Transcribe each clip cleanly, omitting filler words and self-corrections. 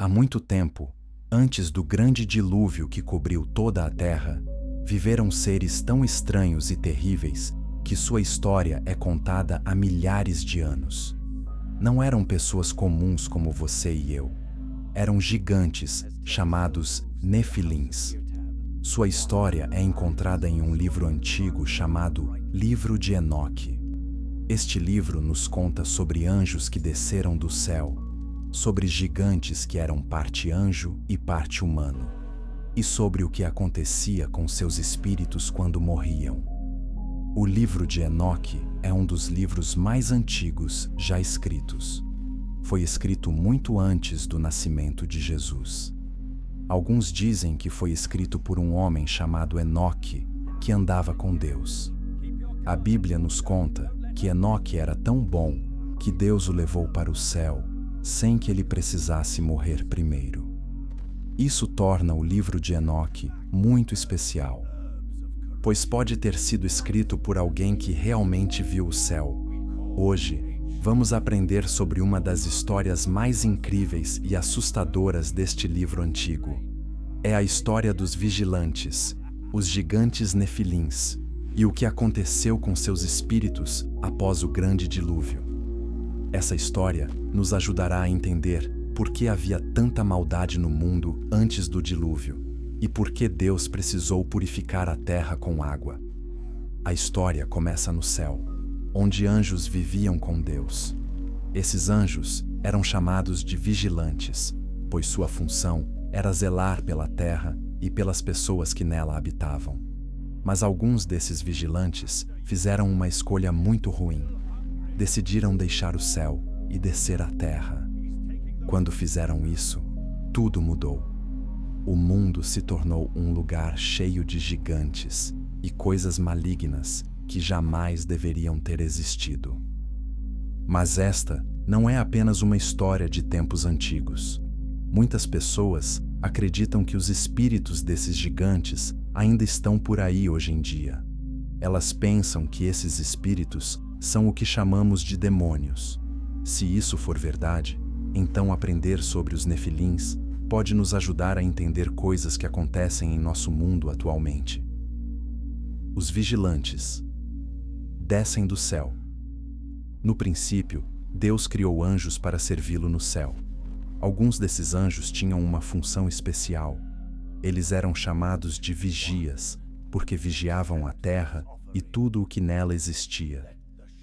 Há muito tempo, antes do grande dilúvio que cobriu toda a terra, viveram seres tão estranhos e terríveis que sua história é contada há milhares de anos. Não eram pessoas comuns como você e eu. Eram gigantes chamados Nefilins. Sua história é encontrada em um livro antigo chamado Livro de Enoque. Este livro nos conta sobre anjos que desceram do céu, sobre gigantes que eram parte anjo e parte humano, e sobre o que acontecia com seus espíritos quando morriam. O livro de Enoque é um dos livros mais antigos já escritos. Foi escrito muito antes do nascimento de Jesus. Alguns dizem que foi escrito por um homem chamado Enoque, que andava com Deus. A Bíblia nos conta que Enoque era tão bom que Deus o levou para o céu, sem que ele precisasse morrer primeiro. Isso torna o livro de Enoque muito especial, pois pode ter sido escrito por alguém que realmente viu o céu. Hoje, vamos aprender sobre uma das histórias mais incríveis e assustadoras deste livro antigo. É a história dos vigilantes, os gigantes Nefilins, e o que aconteceu com seus espíritos após o grande dilúvio. Essa história nos ajudará a entender por que havia tanta maldade no mundo antes do dilúvio e por que Deus precisou purificar a terra com água. A história começa no céu, onde anjos viviam com Deus. Esses anjos eram chamados de vigilantes, pois sua função era zelar pela terra e pelas pessoas que nela habitavam. Mas alguns desses vigilantes fizeram uma escolha muito ruim. Decidiram deixar o céu e descer à terra. Quando fizeram isso, tudo mudou. O mundo se tornou um lugar cheio de gigantes e coisas malignas que jamais deveriam ter existido. Mas esta não é apenas uma história de tempos antigos. Muitas pessoas acreditam que os espíritos desses gigantes ainda estão por aí hoje em dia. Elas pensam que esses espíritos são o que chamamos de demônios. Se isso for verdade, então aprender sobre os Nefilins pode nos ajudar a entender coisas que acontecem em nosso mundo atualmente. Os vigilantes descem do céu. No princípio, Deus criou anjos para servi-lo no céu. Alguns desses anjos tinham uma função especial. Eles eram chamados de vigias, porque vigiavam a terra e tudo o que nela existia,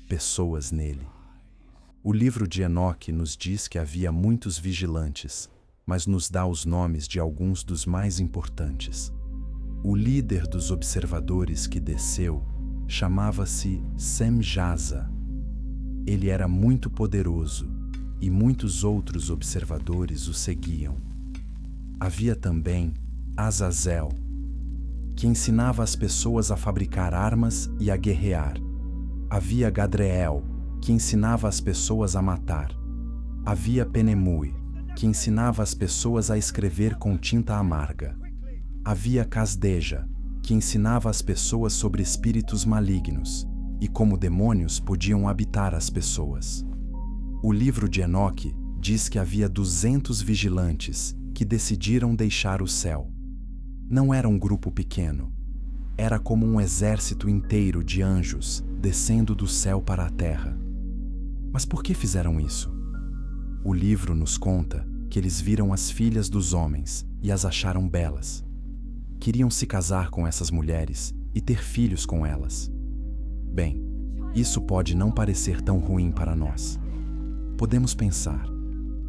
pessoas nele. O livro de Enoque nos diz que havia muitos vigilantes, mas nos dá os nomes de alguns dos mais importantes. O líder dos observadores que desceu chamava-se Semjaza. Ele era muito poderoso e muitos outros observadores o seguiam. Havia também Azazel, que ensinava as pessoas a fabricar armas e a guerrear. Havia Gadreel, que ensinava as pessoas a matar. Havia Penemui, que ensinava as pessoas a escrever com tinta amarga. Havia Casdeja, que ensinava as pessoas sobre espíritos malignos e como demônios podiam habitar as pessoas. O livro de Enoque diz que havia 200 vigilantes que decidiram deixar o céu. Não era um grupo pequeno. Era como um exército inteiro de anjos descendo do céu para a terra. Mas por que fizeram isso? O livro nos conta que eles viram as filhas dos homens e as acharam belas. Queriam se casar com essas mulheres e ter filhos com elas. Bem, isso pode não parecer tão ruim para nós. Podemos pensar,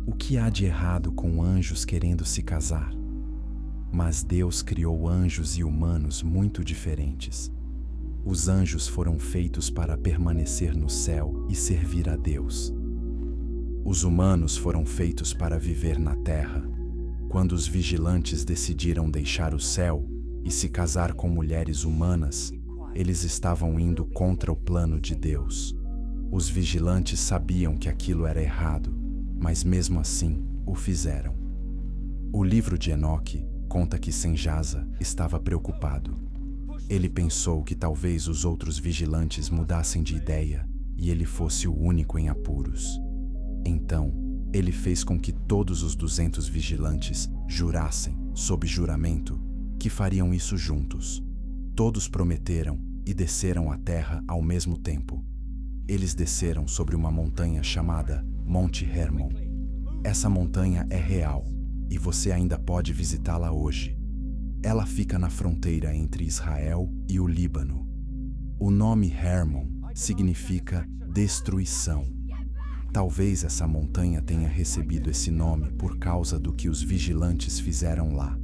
o que há de errado com anjos querendo se casar? Mas Deus criou anjos e humanos muito diferentes. Os anjos foram feitos para permanecer no céu e servir a Deus. Os humanos foram feitos para viver na terra. Quando os vigilantes decidiram deixar o céu e se casar com mulheres humanas, eles estavam indo contra o plano de Deus. Os vigilantes sabiam que aquilo era errado, mas mesmo assim o fizeram. O livro de Enoque conta que Semjaza estava preocupado. Ele pensou que talvez os outros vigilantes mudassem de ideia e ele fosse o único em apuros. Então, Ele fez com que todos os 200 vigilantes jurassem, sob juramento, que fariam isso juntos. Todos prometeram e desceram à terra ao mesmo tempo. Eles desceram sobre uma montanha chamada Monte Hermon. Essa montanha é real e você ainda pode visitá-la hoje. Ela fica na fronteira entre Israel e o Líbano. O nome Hermon significa destruição. Talvez essa montanha tenha recebido esse nome por causa do que os vigilantes fizeram lá.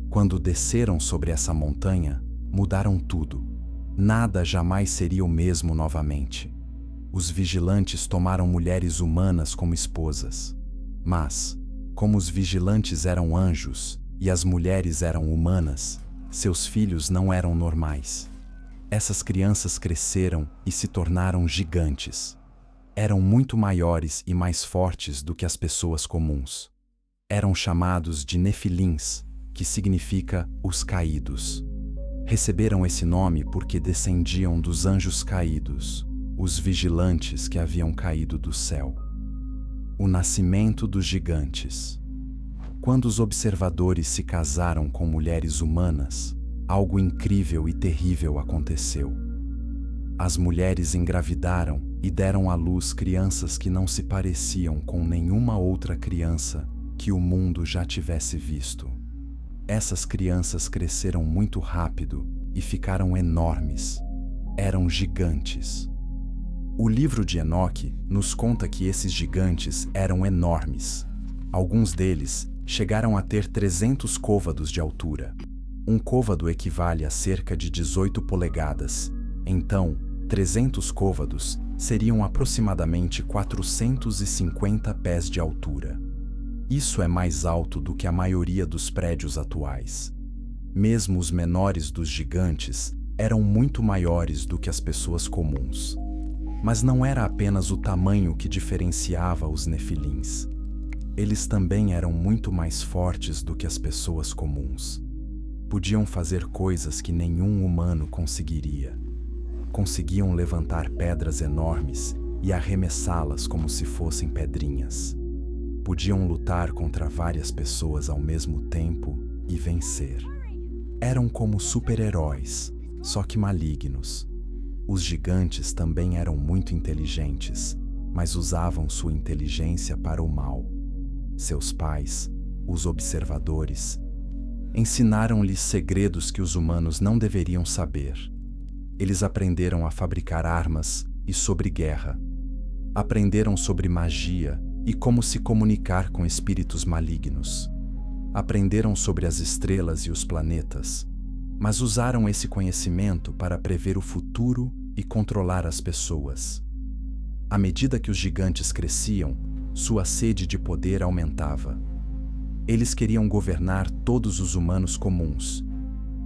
Quando desceram sobre essa montanha, mudaram tudo. Nada jamais seria o mesmo novamente. Os vigilantes tomaram mulheres humanas como esposas. Mas, como os vigilantes eram anjos e as mulheres eram humanas, seus filhos não eram normais. Essas crianças cresceram e se tornaram gigantes. Eram muito maiores e mais fortes do que as pessoas comuns. Eram chamados de Nefilins, que significa os caídos. Receberam esse nome porque descendiam dos anjos caídos, os vigilantes que haviam caído do céu. O nascimento dos gigantes. Quando os observadores se casaram com mulheres humanas, algo incrível e terrível aconteceu. As mulheres engravidaram e deram à luz crianças que não se pareciam com nenhuma outra criança que o mundo já tivesse visto. Essas crianças cresceram muito rápido e ficaram enormes. Eram gigantes. O livro de Enoque nos conta que esses gigantes eram enormes. Alguns deles chegaram a ter 300 côvados de altura. Um côvado equivale a cerca de 18 polegadas. Então, 300 côvados seriam aproximadamente 450 pés de altura. Isso é mais alto do que a maioria dos prédios atuais. Mesmo os menores dos gigantes eram muito maiores do que as pessoas comuns. Mas não era apenas o tamanho que diferenciava os nefilins. Eles também eram muito mais fortes do que as pessoas comuns. Podiam fazer coisas que nenhum humano conseguiria. Conseguiam levantar pedras enormes e arremessá-las como se fossem pedrinhas. Podiam lutar contra várias pessoas ao mesmo tempo e vencer. Eram como super-heróis, só que malignos. Os gigantes também eram muito inteligentes, mas usavam sua inteligência para o mal. Seus pais, os observadores, ensinaram-lhes segredos que os humanos não deveriam saber. Eles aprenderam a fabricar armas e sobre guerra. Aprenderam sobre magia e como se comunicar com espíritos malignos. Aprenderam sobre as estrelas e os planetas, mas usaram esse conhecimento para prever o futuro e controlar as pessoas. À medida que os gigantes cresciam, sua sede de poder aumentava. Eles queriam governar todos os humanos comuns,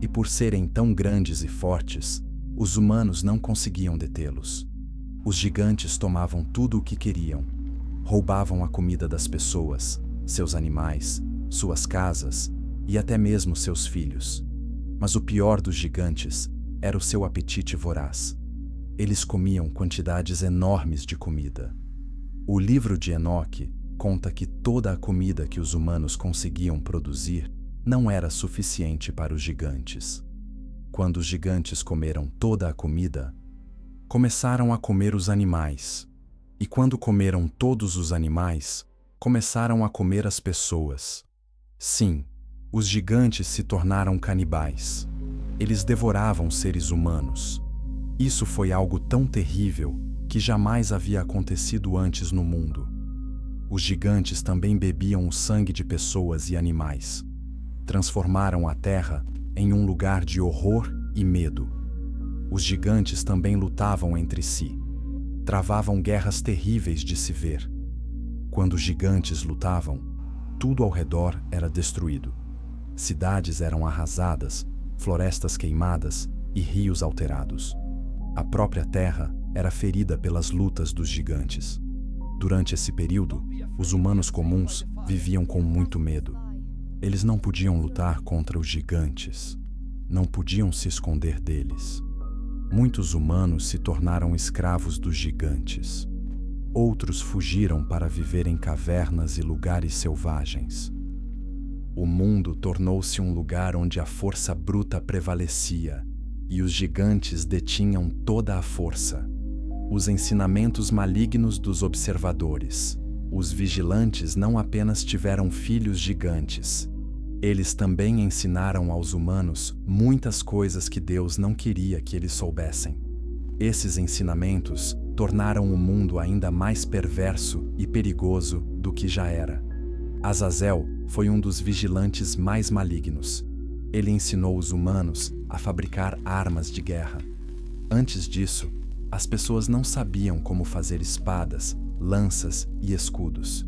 e por serem tão grandes e fortes, os humanos não conseguiam detê-los. Os gigantes tomavam tudo o que queriam. Roubavam a comida das pessoas, seus animais, suas casas e até mesmo seus filhos. Mas o pior dos gigantes era o seu apetite voraz. Eles comiam quantidades enormes de comida. O livro de Enoque conta que toda a comida que os humanos conseguiam produzir não era suficiente para os gigantes. Quando os gigantes comeram toda a comida, começaram a comer os animais. E quando comeram todos os animais, começaram a comer as pessoas. Sim, os gigantes se tornaram canibais. Eles devoravam seres humanos. Isso foi algo tão terrível que jamais havia acontecido antes no mundo. Os gigantes também bebiam o sangue de pessoas e animais. Transformaram a terra em um lugar de horror e medo. Os gigantes também lutavam entre si. Travavam guerras terríveis de se ver. Quando os gigantes lutavam, tudo ao redor era destruído. Cidades eram arrasadas, florestas queimadas e rios alterados. A própria terra era ferida pelas lutas dos gigantes. Durante esse período, os humanos comuns viviam com muito medo. Eles não podiam lutar contra os gigantes. Não podiam se esconder deles. Muitos humanos se tornaram escravos dos gigantes. Outros fugiram para viver em cavernas e lugares selvagens. O mundo tornou-se um lugar onde a força bruta prevalecia e os gigantes detinham toda a força. Os ensinamentos malignos dos observadores. Os vigilantes não apenas tiveram filhos gigantes, eles também ensinaram aos humanos muitas coisas que Deus não queria que eles soubessem. Esses ensinamentos tornaram o mundo ainda mais perverso e perigoso do que já era. Azazel foi um dos vigilantes mais malignos. Ele ensinou os humanos a fabricar armas de guerra. Antes disso, as pessoas não sabiam como fazer espadas, lanças e escudos.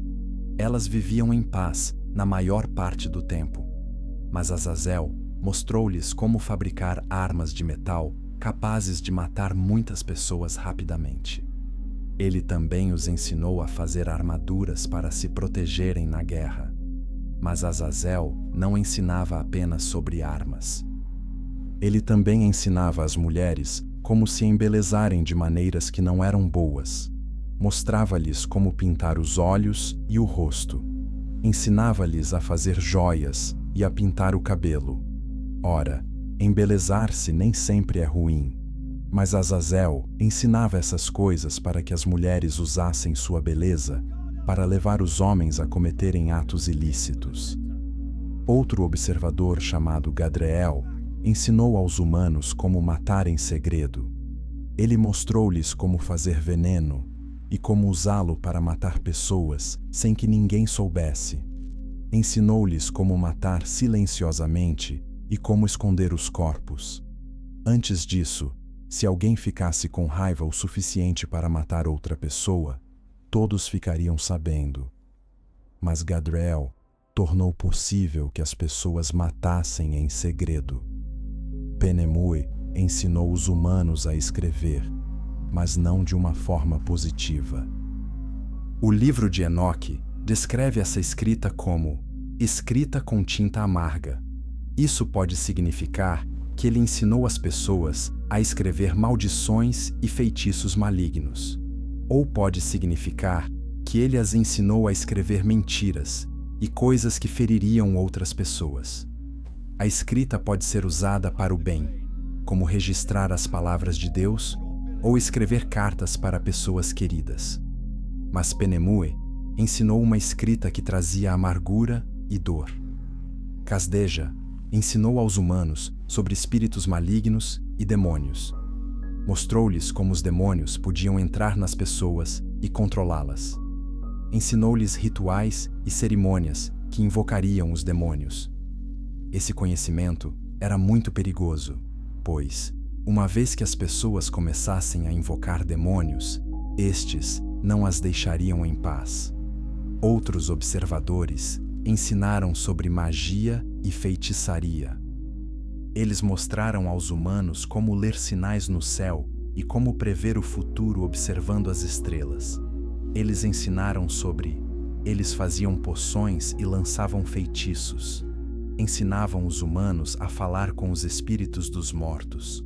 Elas viviam em paz na maior parte do tempo. Mas Azazel mostrou-lhes como fabricar armas de metal capazes de matar muitas pessoas rapidamente. Ele também os ensinou a fazer armaduras para se protegerem na guerra. Mas Azazel não ensinava apenas sobre armas. Ele também ensinava às mulheres como se embelezarem de maneiras que não eram boas. Mostrava-lhes como pintar os olhos e o rosto. Ensinava-lhes a fazer joias e a pintar o cabelo. Ora, embelezar-se nem sempre é ruim, mas Azazel ensinava essas coisas para que as mulheres usassem sua beleza para levar os homens a cometerem atos ilícitos. Outro observador chamado Gadreel ensinou aos humanos como matar em segredo. Ele mostrou-lhes como fazer veneno e como usá-lo para matar pessoas sem que ninguém soubesse. Ensinou-lhes como matar silenciosamente e como esconder os corpos. Antes disso, se alguém ficasse com raiva o suficiente para matar outra pessoa, todos ficariam sabendo. Mas Gadreel tornou possível que as pessoas matassem em segredo. Penemue ensinou os humanos a escrever, mas não de uma forma positiva. O livro de Enoque descreve essa escrita como escrita com tinta amarga. Isso pode significar que ele ensinou as pessoas a escrever maldições e feitiços malignos. Ou pode significar que ele as ensinou a escrever mentiras e coisas que feririam outras pessoas. A escrita pode ser usada para o bem, como registrar as palavras de Deus ou escrever cartas para pessoas queridas. Mas Penemue ensinou uma escrita que trazia amargura e dor. Casdeja ensinou aos humanos sobre espíritos malignos e demônios. Mostrou-lhes como os demônios podiam entrar nas pessoas e controlá-las. Ensinou-lhes rituais e cerimônias que invocariam os demônios. Esse conhecimento era muito perigoso, pois, uma vez que as pessoas começassem a invocar demônios, estes não as deixariam em paz. Outros observadores ensinaram sobre magia e feitiçaria. Eles mostraram aos humanos como ler sinais no céu e como prever o futuro observando as estrelas. Eles ensinaram sobre... Eles faziam poções e lançavam feitiços. Ensinavam os humanos a falar com os espíritos dos mortos.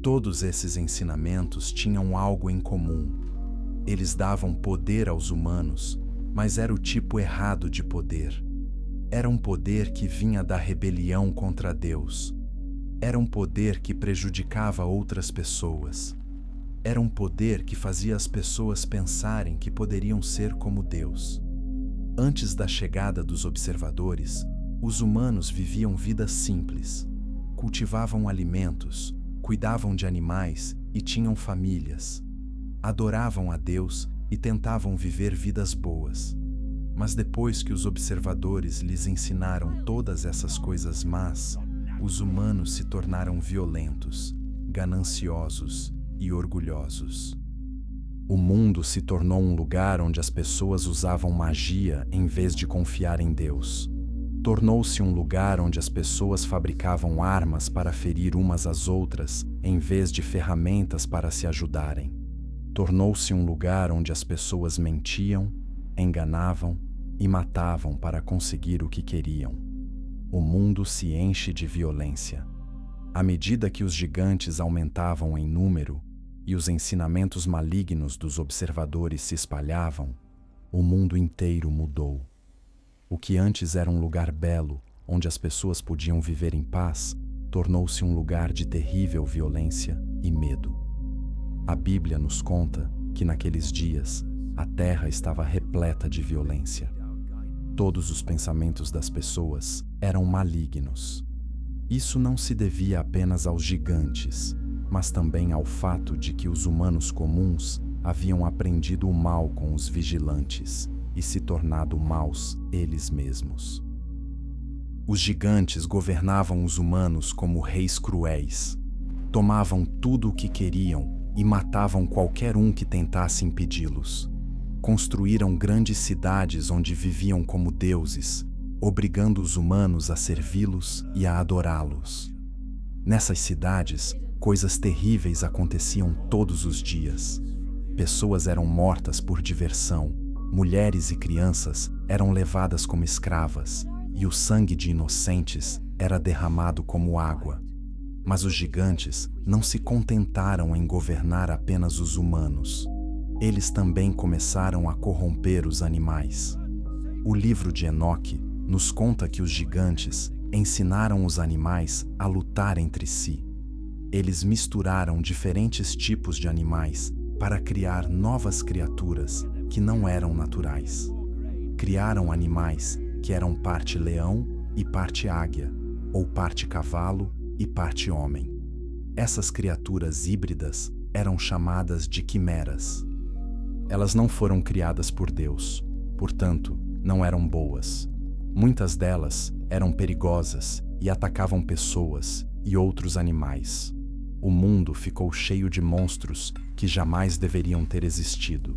Todos esses ensinamentos tinham algo em comum. Eles davam poder aos humanos, mas era o tipo errado de poder. Era um poder que vinha da rebelião contra Deus. Era um poder que prejudicava outras pessoas. Era um poder que fazia as pessoas pensarem que poderiam ser como Deus. Antes da chegada dos observadores, os humanos viviam vidas simples. Cultivavam alimentos, cuidavam de animais e tinham famílias. Adoravam a Deus e tentavam viver vidas boas. Mas depois que os observadores lhes ensinaram todas essas coisas más, os humanos se tornaram violentos, gananciosos e orgulhosos. O mundo se tornou um lugar onde as pessoas usavam magia em vez de confiar em Deus. Tornou-se um lugar onde as pessoas fabricavam armas para ferir umas às outras, em vez de ferramentas para se ajudarem. Tornou-se um lugar onde as pessoas mentiam, enganavam e matavam para conseguir o que queriam. O mundo se enche de violência. À medida que os gigantes aumentavam em número, e os ensinamentos malignos dos observadores se espalhavam, o mundo inteiro mudou. O que antes era um lugar belo, onde as pessoas podiam viver em paz, tornou-se um lugar de terrível violência e medo. A Bíblia nos conta que naqueles dias a terra estava repleta de violência. Todos os pensamentos das pessoas eram malignos. Isso não se devia apenas aos gigantes, mas também ao fato de que os humanos comuns haviam aprendido o mal com os vigilantes e se tornado maus eles mesmos. Os gigantes governavam os humanos como reis cruéis. Tomavam tudo o que queriam e matavam qualquer um que tentasse impedi-los. Construíram grandes cidades onde viviam como deuses, obrigando os humanos a servi-los e a adorá-los. Nessas cidades, coisas terríveis aconteciam todos os dias. Pessoas eram mortas por diversão, mulheres e crianças eram levadas como escravas, e o sangue de inocentes era derramado como água. Mas os gigantes não se contentaram em governar apenas os humanos. Eles também começaram a corromper os animais. O livro de Enoque nos conta que os gigantes ensinaram os animais a lutar entre si. Eles misturaram diferentes tipos de animais para criar novas criaturas que não eram naturais. Criaram animais que eram parte leão e parte águia, ou parte cavalo e parte homem. Essas criaturas híbridas eram chamadas de quimeras. Elas não foram criadas por Deus, portanto, não eram boas. Muitas delas eram perigosas e atacavam pessoas e outros animais. O mundo ficou cheio de monstros que jamais deveriam ter existido.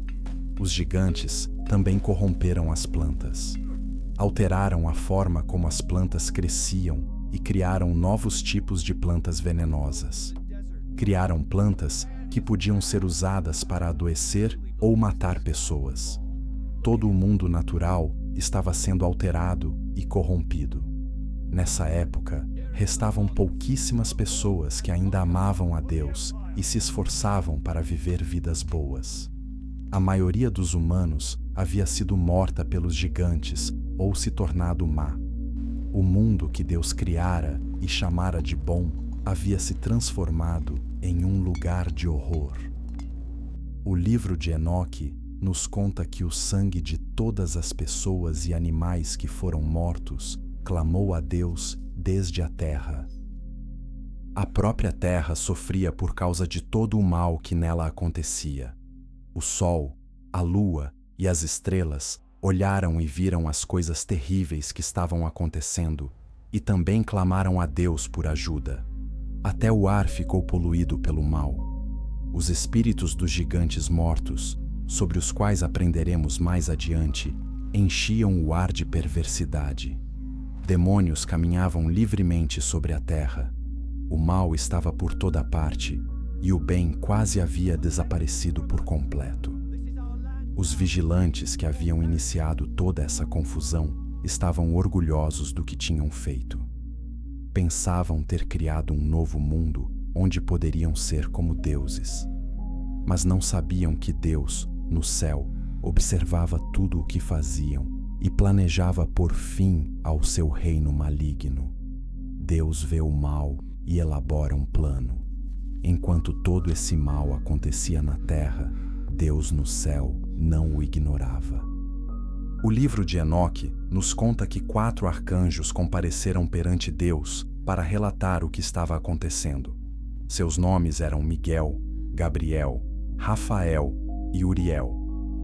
Os gigantes também corromperam as plantas. Alteraram a forma como as plantas cresciam e criaram novos tipos de plantas venenosas. Criaram plantas que podiam ser usadas para adoecer ou matar pessoas. Todo o mundo natural estava sendo alterado e corrompido. Nessa época, restavam pouquíssimas pessoas que ainda amavam a Deus e se esforçavam para viver vidas boas. A maioria dos humanos havia sido morta pelos gigantes ou se tornado má. O mundo que Deus criara e chamara de bom havia se transformado em um lugar de horror. O livro de Enoque nos conta que o sangue de todas as pessoas e animais que foram mortos clamou a Deus desde a terra. A própria terra sofria por causa de todo o mal que nela acontecia. O sol, a lua e as estrelas olharam e viram as coisas terríveis que estavam acontecendo e também clamaram a Deus por ajuda. Até o ar ficou poluído pelo mal. Os espíritos dos gigantes mortos, sobre os quais aprenderemos mais adiante, enchiam o ar de perversidade. Demônios caminhavam livremente sobre a terra. O mal estava por toda parte e o bem quase havia desaparecido por completo. Os vigilantes que haviam iniciado toda essa confusão estavam orgulhosos do que tinham feito. Pensavam ter criado um novo mundo onde poderiam ser como deuses. Mas não sabiam que Deus, no céu, observava tudo o que faziam e planejava pôr fim ao seu reino maligno. Deus vê o mal e elabora um plano. Enquanto todo esse mal acontecia na terra, Deus no céu não o ignorava. O livro de Enoque nos conta que 4 arcanjos compareceram perante Deus para relatar o que estava acontecendo. Seus nomes eram Miguel, Gabriel, Rafael e Uriel.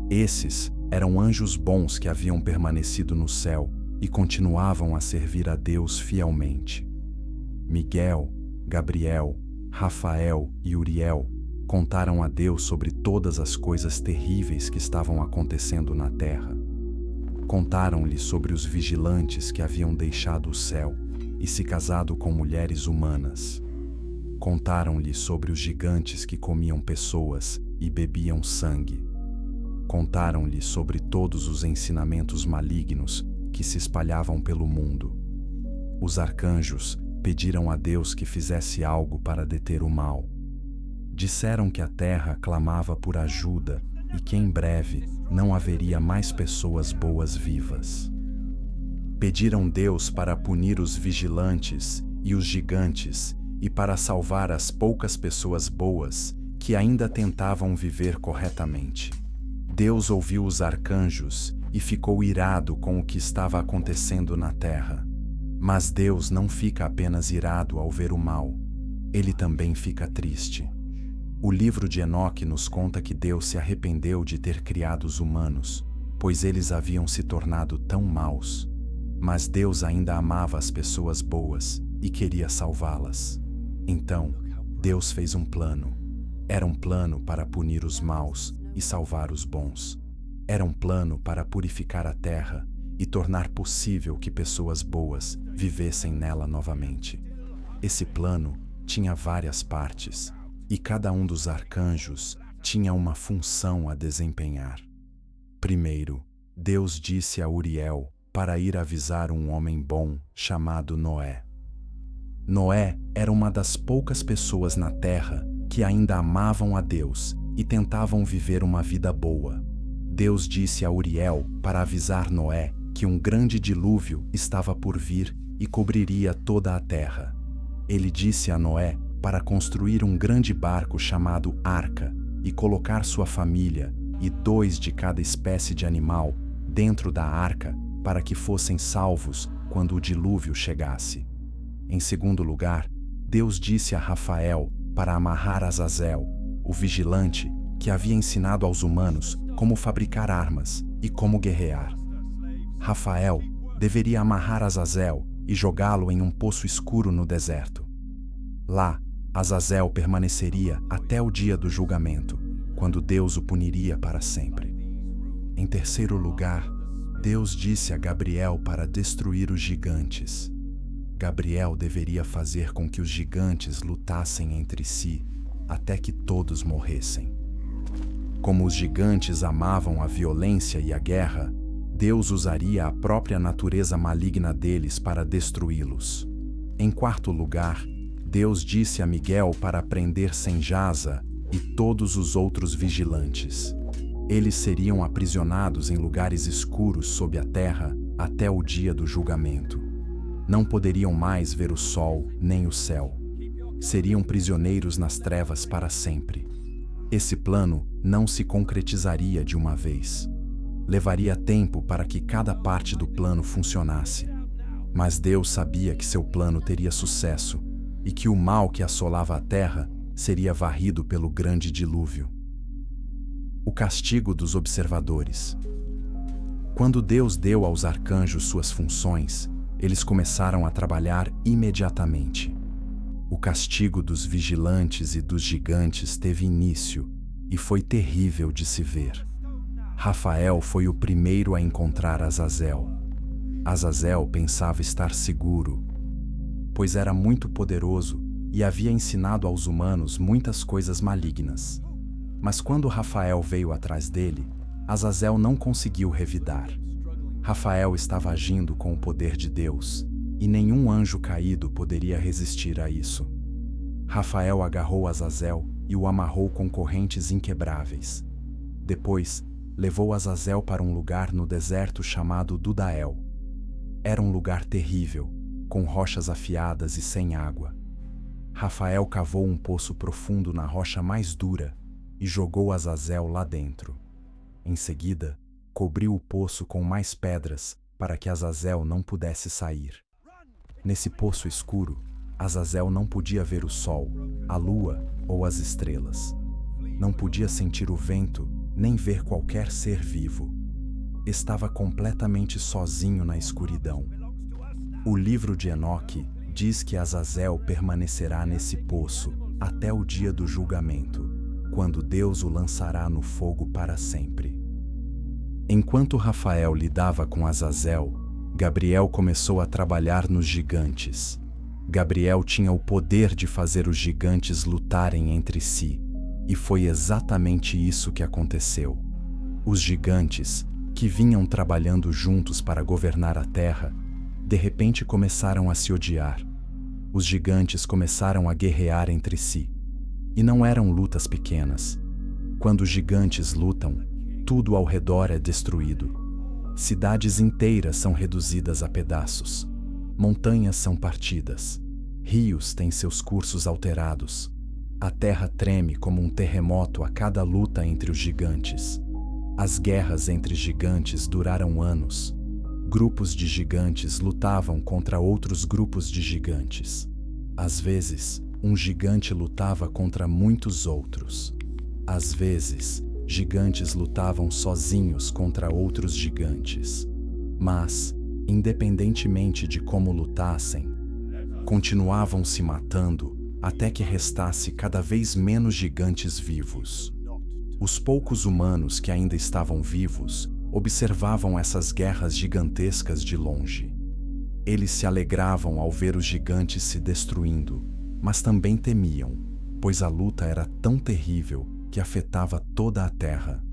Esses eram anjos bons que haviam permanecido no céu e continuavam a servir a Deus fielmente. Miguel, Gabriel, Rafael e Uriel contaram a Deus sobre todas as coisas terríveis que estavam acontecendo na terra. Contaram-lhe sobre os vigilantes que haviam deixado o céu e se casado com mulheres humanas. Contaram-lhe sobre os gigantes que comiam pessoas e bebiam sangue. Contaram-lhe sobre todos os ensinamentos malignos que se espalhavam pelo mundo. Os arcanjos pediram a Deus que fizesse algo para deter o mal. Disseram que a terra clamava por ajuda e que em breve não haveria mais pessoas boas vivas. Pediram Deus para punir os vigilantes e os gigantes e para salvar as poucas pessoas boas que ainda tentavam viver corretamente. Deus ouviu os arcanjos e ficou irado com o que estava acontecendo na terra. Mas Deus não fica apenas irado ao ver o mal, ele também fica triste. O livro de Enoque nos conta que Deus se arrependeu de ter criado os humanos, pois eles haviam se tornado tão maus. Mas Deus ainda amava as pessoas boas e queria salvá-las. Então, Deus fez um plano. Era um plano para punir os maus e salvar os bons. Era um plano para purificar a terra e tornar possível que pessoas boas vivessem nela novamente. Esse plano tinha várias partes, e cada um dos arcanjos tinha uma função a desempenhar. Primeiro, Deus disse a Uriel para ir avisar um homem bom chamado Noé. Noé era uma das poucas pessoas na terra que ainda amavam a Deus e tentavam viver uma vida boa. Deus disse a Uriel para avisar Noé que um grande dilúvio estava por vir e cobriria toda a terra. Ele disse a Noé para construir um grande barco chamado Arca e colocar sua família e 2 de cada espécie de animal dentro da arca para que fossem salvos quando o dilúvio chegasse. Em segundo lugar, Deus disse a Rafael para amarrar Azazel, o vigilante que havia ensinado aos humanos como fabricar armas e como guerrear. Rafael deveria amarrar Azazel e jogá-lo em um poço escuro no deserto. Lá, Azazel permaneceria até o dia do julgamento, quando Deus o puniria para sempre. Em terceiro lugar, Deus disse a Gabriel para destruir os gigantes. Gabriel deveria fazer com que os gigantes lutassem entre si, até que todos morressem. Como os gigantes amavam a violência e a guerra, Deus usaria a própria natureza maligna deles para destruí-los. Em quarto lugar, Deus disse a Miguel para prender Senjasa e todos os outros vigilantes. Eles seriam aprisionados em lugares escuros sob a terra até o dia do julgamento. Não poderiam mais ver o sol nem o céu. Seriam prisioneiros nas trevas para sempre. Esse plano não se concretizaria de uma vez. Levaria tempo para que cada parte do plano funcionasse. Mas Deus sabia que seu plano teria sucesso e que o mal que assolava a terra seria varrido pelo grande dilúvio. O castigo dos observadores. Quando Deus deu aos arcanjos suas funções, eles começaram a trabalhar imediatamente. O castigo dos vigilantes e dos gigantes teve início e foi terrível de se ver. Rafael foi o primeiro a encontrar Azazel. Azazel pensava estar seguro, pois era muito poderoso e havia ensinado aos humanos muitas coisas malignas. Mas quando Rafael veio atrás dele, Azazel não conseguiu revidar. Rafael estava agindo com o poder de Deus, e nenhum anjo caído poderia resistir a isso. Rafael agarrou Azazel e o amarrou com correntes inquebráveis. Depois, levou Azazel para um lugar no deserto chamado Dudael. Era um lugar terrível, com rochas afiadas e sem água. Rafael cavou um poço profundo na rocha mais dura e jogou Azazel lá dentro. Em seguida, cobriu o poço com mais pedras para que Azazel não pudesse sair. Nesse poço escuro, Azazel não podia ver o sol, a lua ou as estrelas. Não podia sentir o vento nem ver qualquer ser vivo. Estava completamente sozinho na escuridão. O livro de Enoque diz que Azazel permanecerá nesse poço até o dia do julgamento, quando Deus o lançará no fogo para sempre. Enquanto Rafael lidava com Azazel, Gabriel começou a trabalhar nos gigantes. Gabriel tinha o poder de fazer os gigantes lutarem entre si, e foi exatamente isso que aconteceu. Os gigantes, que vinham trabalhando juntos para governar a terra, de repente começaram a se odiar. Os gigantes começaram a guerrear entre si. E não eram lutas pequenas. Quando os gigantes lutam, tudo ao redor é destruído. Cidades inteiras são reduzidas a pedaços. Montanhas são partidas. Rios têm seus cursos alterados. A terra treme como um terremoto a cada luta entre os gigantes. As guerras entre gigantes duraram anos. Grupos de gigantes lutavam contra outros grupos de gigantes. Às vezes, um gigante lutava contra muitos outros. Às vezes, gigantes lutavam sozinhos contra outros gigantes. Mas, independentemente de como lutassem, continuavam se matando até que restasse cada vez menos gigantes vivos. Os poucos humanos que ainda estavam vivos observavam essas guerras gigantescas de longe. Eles se alegravam ao ver os gigantes se destruindo, mas também temiam, pois a luta era tão terrível que afetava toda a terra.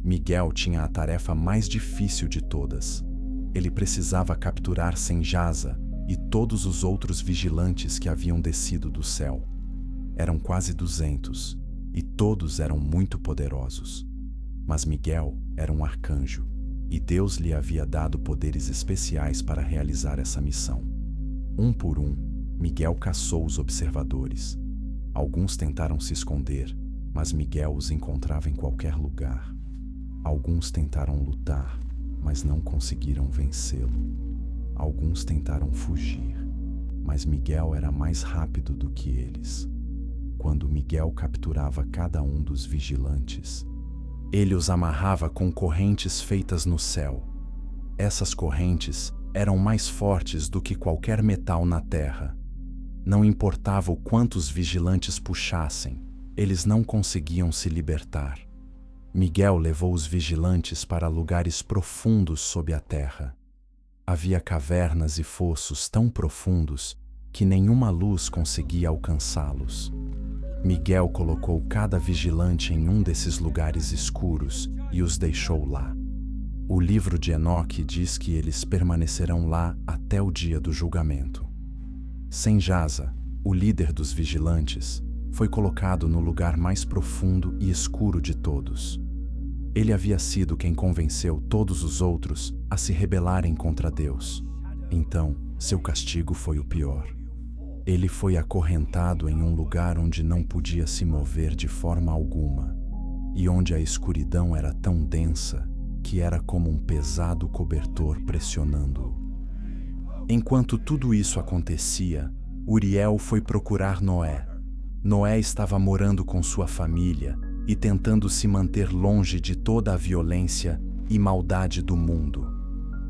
Miguel tinha a tarefa mais difícil de todas. Ele precisava capturar Senjasa e todos os outros vigilantes que haviam descido do céu. Eram quase 200, e todos eram muito poderosos. Mas Miguel era um arcanjo, e Deus lhe havia dado poderes especiais para realizar essa missão. Um por um, Miguel caçou os observadores. Alguns tentaram se esconder, mas Miguel os encontrava em qualquer lugar. Alguns tentaram lutar, mas não conseguiram vencê-lo. Alguns tentaram fugir, mas Miguel era mais rápido do que eles. Quando Miguel capturava cada um dos vigilantes, ele os amarrava com correntes feitas no céu. Essas correntes eram mais fortes do que qualquer metal na terra. Não importava o quanto os vigilantes puxassem, eles não conseguiam se libertar. Miguel levou os vigilantes para lugares profundos sob a terra. Havia cavernas e fossos tão profundos que nenhuma luz conseguia alcançá-los. Miguel colocou cada vigilante em um desses lugares escuros e os deixou lá. O livro de Enoque diz que eles permanecerão lá até o dia do julgamento. Senjasa, o líder dos vigilantes, foi colocado no lugar mais profundo e escuro de todos. Ele havia sido quem convenceu todos os outros a se rebelarem contra Deus. Então, seu castigo foi o pior. Ele foi acorrentado em um lugar onde não podia se mover de forma alguma, e onde a escuridão era tão densa que era como um pesado cobertor pressionando-o. Enquanto tudo isso acontecia, Uriel foi procurar Noé. Noé estava morando com sua família e tentando se manter longe de toda a violência e maldade do mundo.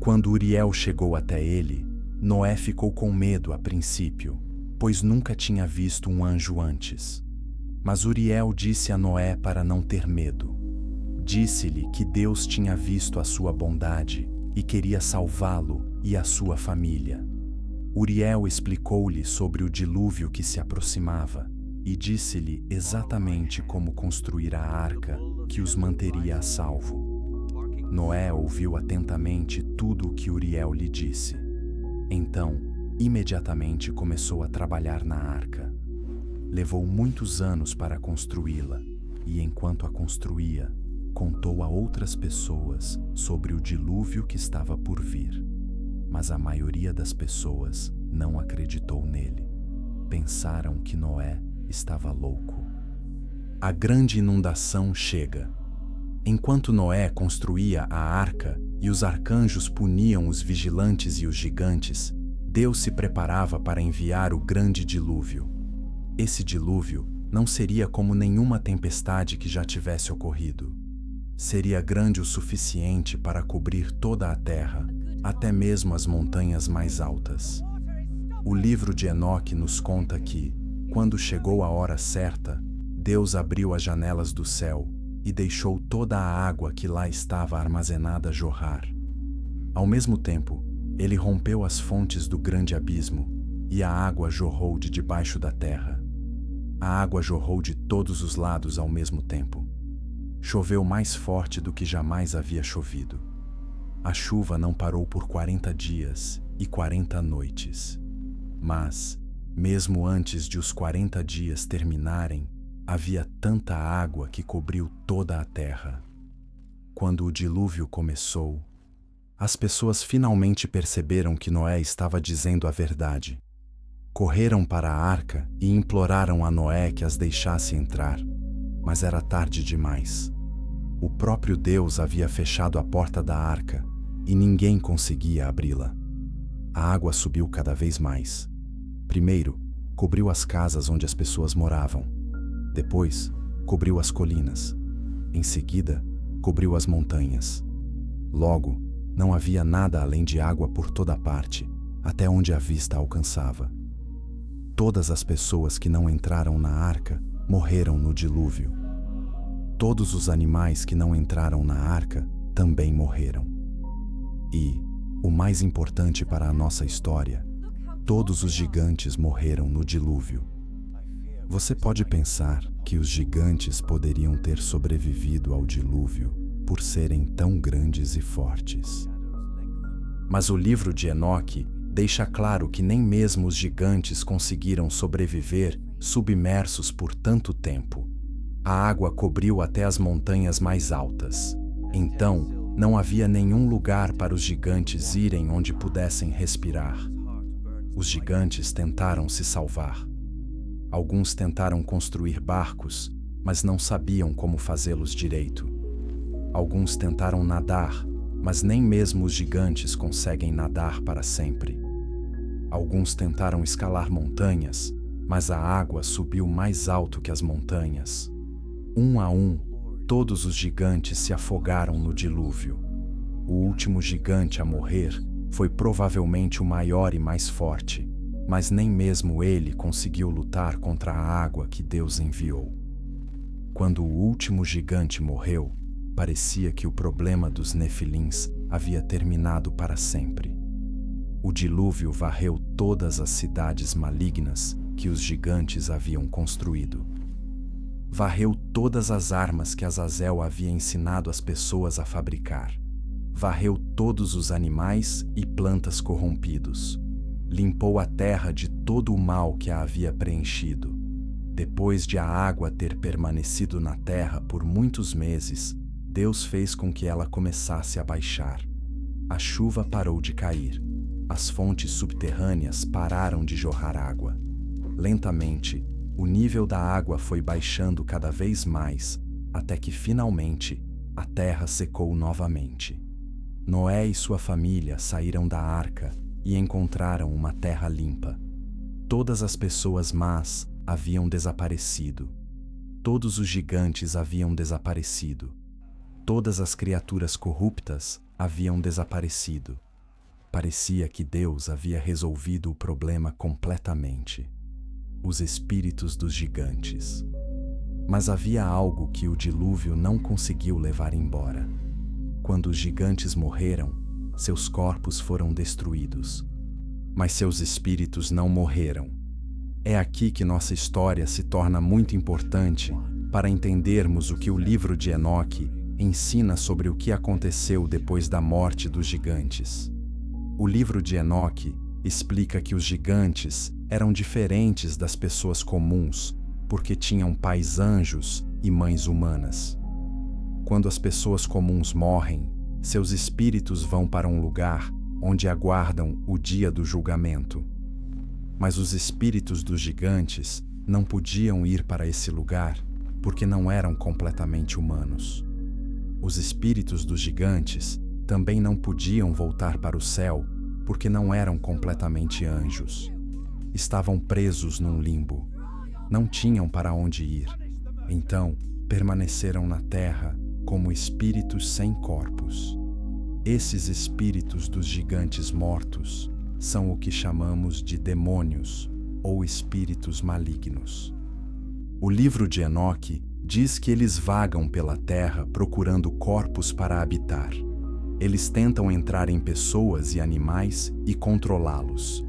Quando Uriel chegou até ele, Noé ficou com medo a princípio, pois nunca tinha visto um anjo antes. Mas Uriel disse a Noé para não ter medo. Disse-lhe que Deus tinha visto a sua bondade e queria salvá-lo e a sua família. Uriel explicou-lhe sobre o dilúvio que se aproximava e disse-lhe exatamente como construir a arca que os manteria a salvo. Noé ouviu atentamente tudo o que Uriel lhe disse. Então, imediatamente começou a trabalhar na arca. Levou muitos anos para construí-la, e enquanto a construía, contou a outras pessoas sobre o dilúvio que estava por vir. Mas a maioria das pessoas não acreditou nele. Pensaram que Noé estava louco. A grande inundação chega. Enquanto Noé construía a arca e os arcanjos puniam os vigilantes e os gigantes, Deus se preparava para enviar o grande dilúvio. Esse dilúvio não seria como nenhuma tempestade que já tivesse ocorrido. Seria grande o suficiente para cobrir toda a terra, até mesmo as montanhas mais altas. O livro de Enoque nos conta que, quando chegou a hora certa, Deus abriu as janelas do céu e deixou toda a água que lá estava armazenada jorrar. Ao mesmo tempo, ele rompeu as fontes do grande abismo e a água jorrou de debaixo da terra. A água jorrou de todos os lados ao mesmo tempo. Choveu mais forte do que jamais havia chovido. A chuva não parou por 40 dias e 40 noites. Mas, mesmo antes de os 40 dias terminarem, Havia tanta água que cobriu toda a terra. Quando o dilúvio começou, as pessoas finalmente perceberam que Noé estava dizendo a verdade. Correram para a arca e imploraram a Noé que as deixasse entrar, mas era tarde demais. O próprio Deus havia fechado a porta da arca e ninguém conseguia abri-la. A água subiu cada vez mais. Primeiro, cobriu as casas onde as pessoas moravam. Depois, cobriu as colinas. Em seguida, cobriu as montanhas. Logo, não havia nada além de água por toda parte, até onde a vista alcançava. Todas as pessoas que não entraram na arca morreram no dilúvio. Todos os animais que não entraram na arca também morreram. E, o mais importante para a nossa história, todos os gigantes morreram no dilúvio. Você pode pensar que os gigantes poderiam ter sobrevivido ao dilúvio por serem tão grandes e fortes. Mas o livro de Enoque deixa claro que nem mesmo os gigantes conseguiram sobreviver submersos por tanto tempo. A água cobriu até as montanhas mais altas. Então, não havia nenhum lugar para os gigantes irem onde pudessem respirar. Os gigantes tentaram se salvar. Alguns tentaram construir barcos, mas não sabiam como fazê-los direito. Alguns tentaram nadar, mas nem mesmo os gigantes conseguem nadar para sempre. Alguns tentaram escalar montanhas, mas a água subiu mais alto que as montanhas. Um a um, todos os gigantes se afogaram no dilúvio. O último gigante a morrer foi provavelmente o maior e mais forte, mas nem mesmo ele conseguiu lutar contra a água que Deus enviou. Quando o último gigante morreu, parecia que o problema dos Nefilins havia terminado para sempre. O dilúvio varreu todas as cidades malignas que os gigantes haviam construído. Varreu todas as armas que Azazel havia ensinado as pessoas a fabricar. Varreu todos os animais e plantas corrompidos. Limpou a terra de todo o mal que a havia preenchido. Depois de a água ter permanecido na terra por muitos meses, Deus fez com que ela começasse a baixar. A chuva parou de cair. As fontes subterrâneas pararam de jorrar água. Lentamente, o nível da água foi baixando cada vez mais, até que finalmente a terra secou novamente. Noé e sua família saíram da arca e encontraram uma terra limpa. Todas as pessoas más haviam desaparecido. Todos os gigantes haviam desaparecido. Todas as criaturas corruptas haviam desaparecido. Parecia que Deus havia resolvido o problema completamente. Os espíritos dos gigantes. Mas havia algo que o dilúvio não conseguiu levar embora. Quando os gigantes morreram, seus corpos foram destruídos, mas seus espíritos não morreram. É aqui que nossa história se torna muito importante para entendermos o que o livro de Enoque ensina sobre o que aconteceu depois da morte dos gigantes. O livro de Enoque explica que os gigantes eram diferentes das pessoas comuns porque tinham pais anjos e mães humanas. Quando as pessoas comuns morrem, seus espíritos vão para um lugar onde aguardam o dia do julgamento. Mas os espíritos dos gigantes não podiam ir para esse lugar porque não eram completamente humanos. Os espíritos dos gigantes também não podiam voltar para o céu porque não eram completamente anjos. Estavam presos num limbo. Não tinham para onde ir. Então, permaneceram na terra como espíritos sem corpos. Esses espíritos dos gigantes mortos são o que chamamos de demônios ou espíritos malignos. O livro de Enoque diz que eles vagam pela terra procurando corpos para habitar. Eles tentam entrar em pessoas e animais e controlá-los.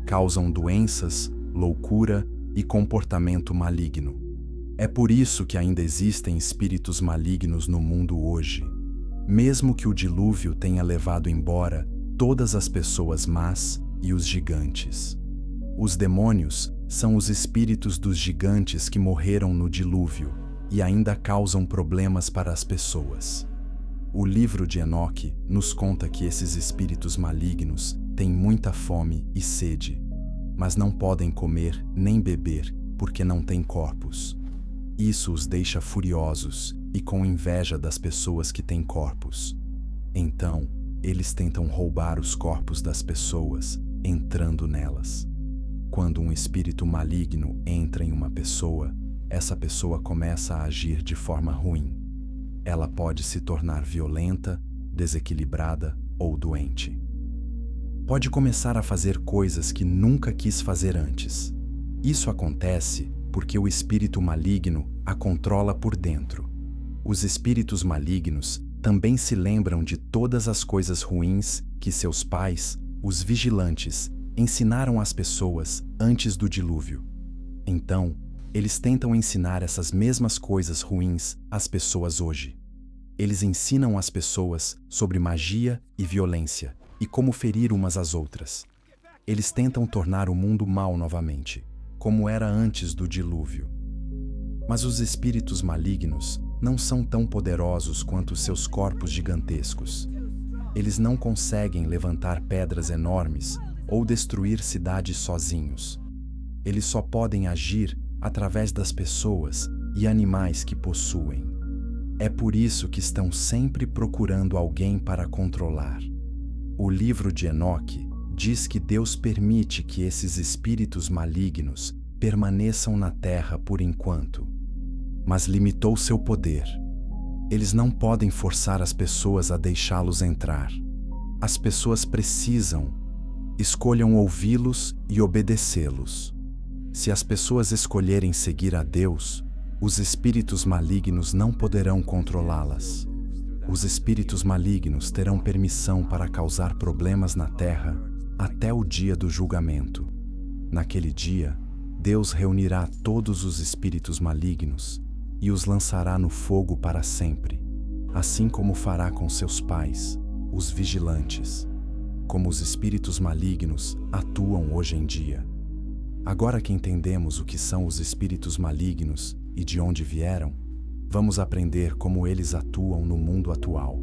Causam doenças, loucura e comportamento maligno. É por isso que ainda existem espíritos malignos no mundo hoje. Mesmo que o dilúvio tenha levado embora todas as pessoas más e os gigantes. Os demônios São os espíritos dos gigantes que morreram no dilúvio e ainda causam problemas para as pessoas. O livro de Enoque nos conta que esses espíritos malignos têm muita fome e sede, mas não podem comer nem beber porque não têm corpos. Isso os deixa furiosos e com inveja das pessoas que têm corpos. Então, eles tentam roubar os corpos das pessoas, entrando nelas. Quando um espírito maligno entra em uma pessoa, essa pessoa começa a agir de forma ruim. Ela pode se tornar violenta, desequilibrada ou doente. Pode começar a fazer coisas que nunca quis fazer antes. Isso acontece porque o espírito maligno a controla por dentro. Os espíritos malignos também se lembram de todas as coisas ruins que seus pais, os vigilantes, ensinaram às pessoas antes do dilúvio. Então, eles tentam ensinar essas mesmas coisas ruins às pessoas hoje. Eles ensinam às pessoas sobre magia e violência e como ferir umas às outras. Eles tentam tornar o mundo mau novamente, como era antes do dilúvio. Mas os espíritos malignos não são tão poderosos quanto seus corpos gigantescos. Eles não conseguem levantar pedras enormes ou destruir cidades sozinhos. Eles só podem agir através das pessoas e animais que possuem. É por isso que estão sempre procurando alguém para controlar. O livro de Enoque diz que Deus permite que esses espíritos malignos permaneçam na terra por enquanto, mas limitou seu poder. Eles não podem forçar as pessoas a deixá-los entrar. As pessoas escolham ouvi-los e obedecê-los. Se as pessoas escolherem seguir a Deus, os espíritos malignos não poderão controlá-las. Os espíritos malignos terão permissão para causar problemas na terra até o dia do julgamento. Naquele dia, Deus reunirá todos os espíritos malignos e os lançará no fogo para sempre, assim como fará com seus pais, os vigilantes, como os espíritos malignos atuam hoje em dia. Agora que entendemos o que são os espíritos malignos e de onde vieram, vamos aprender como eles atuam no mundo atual.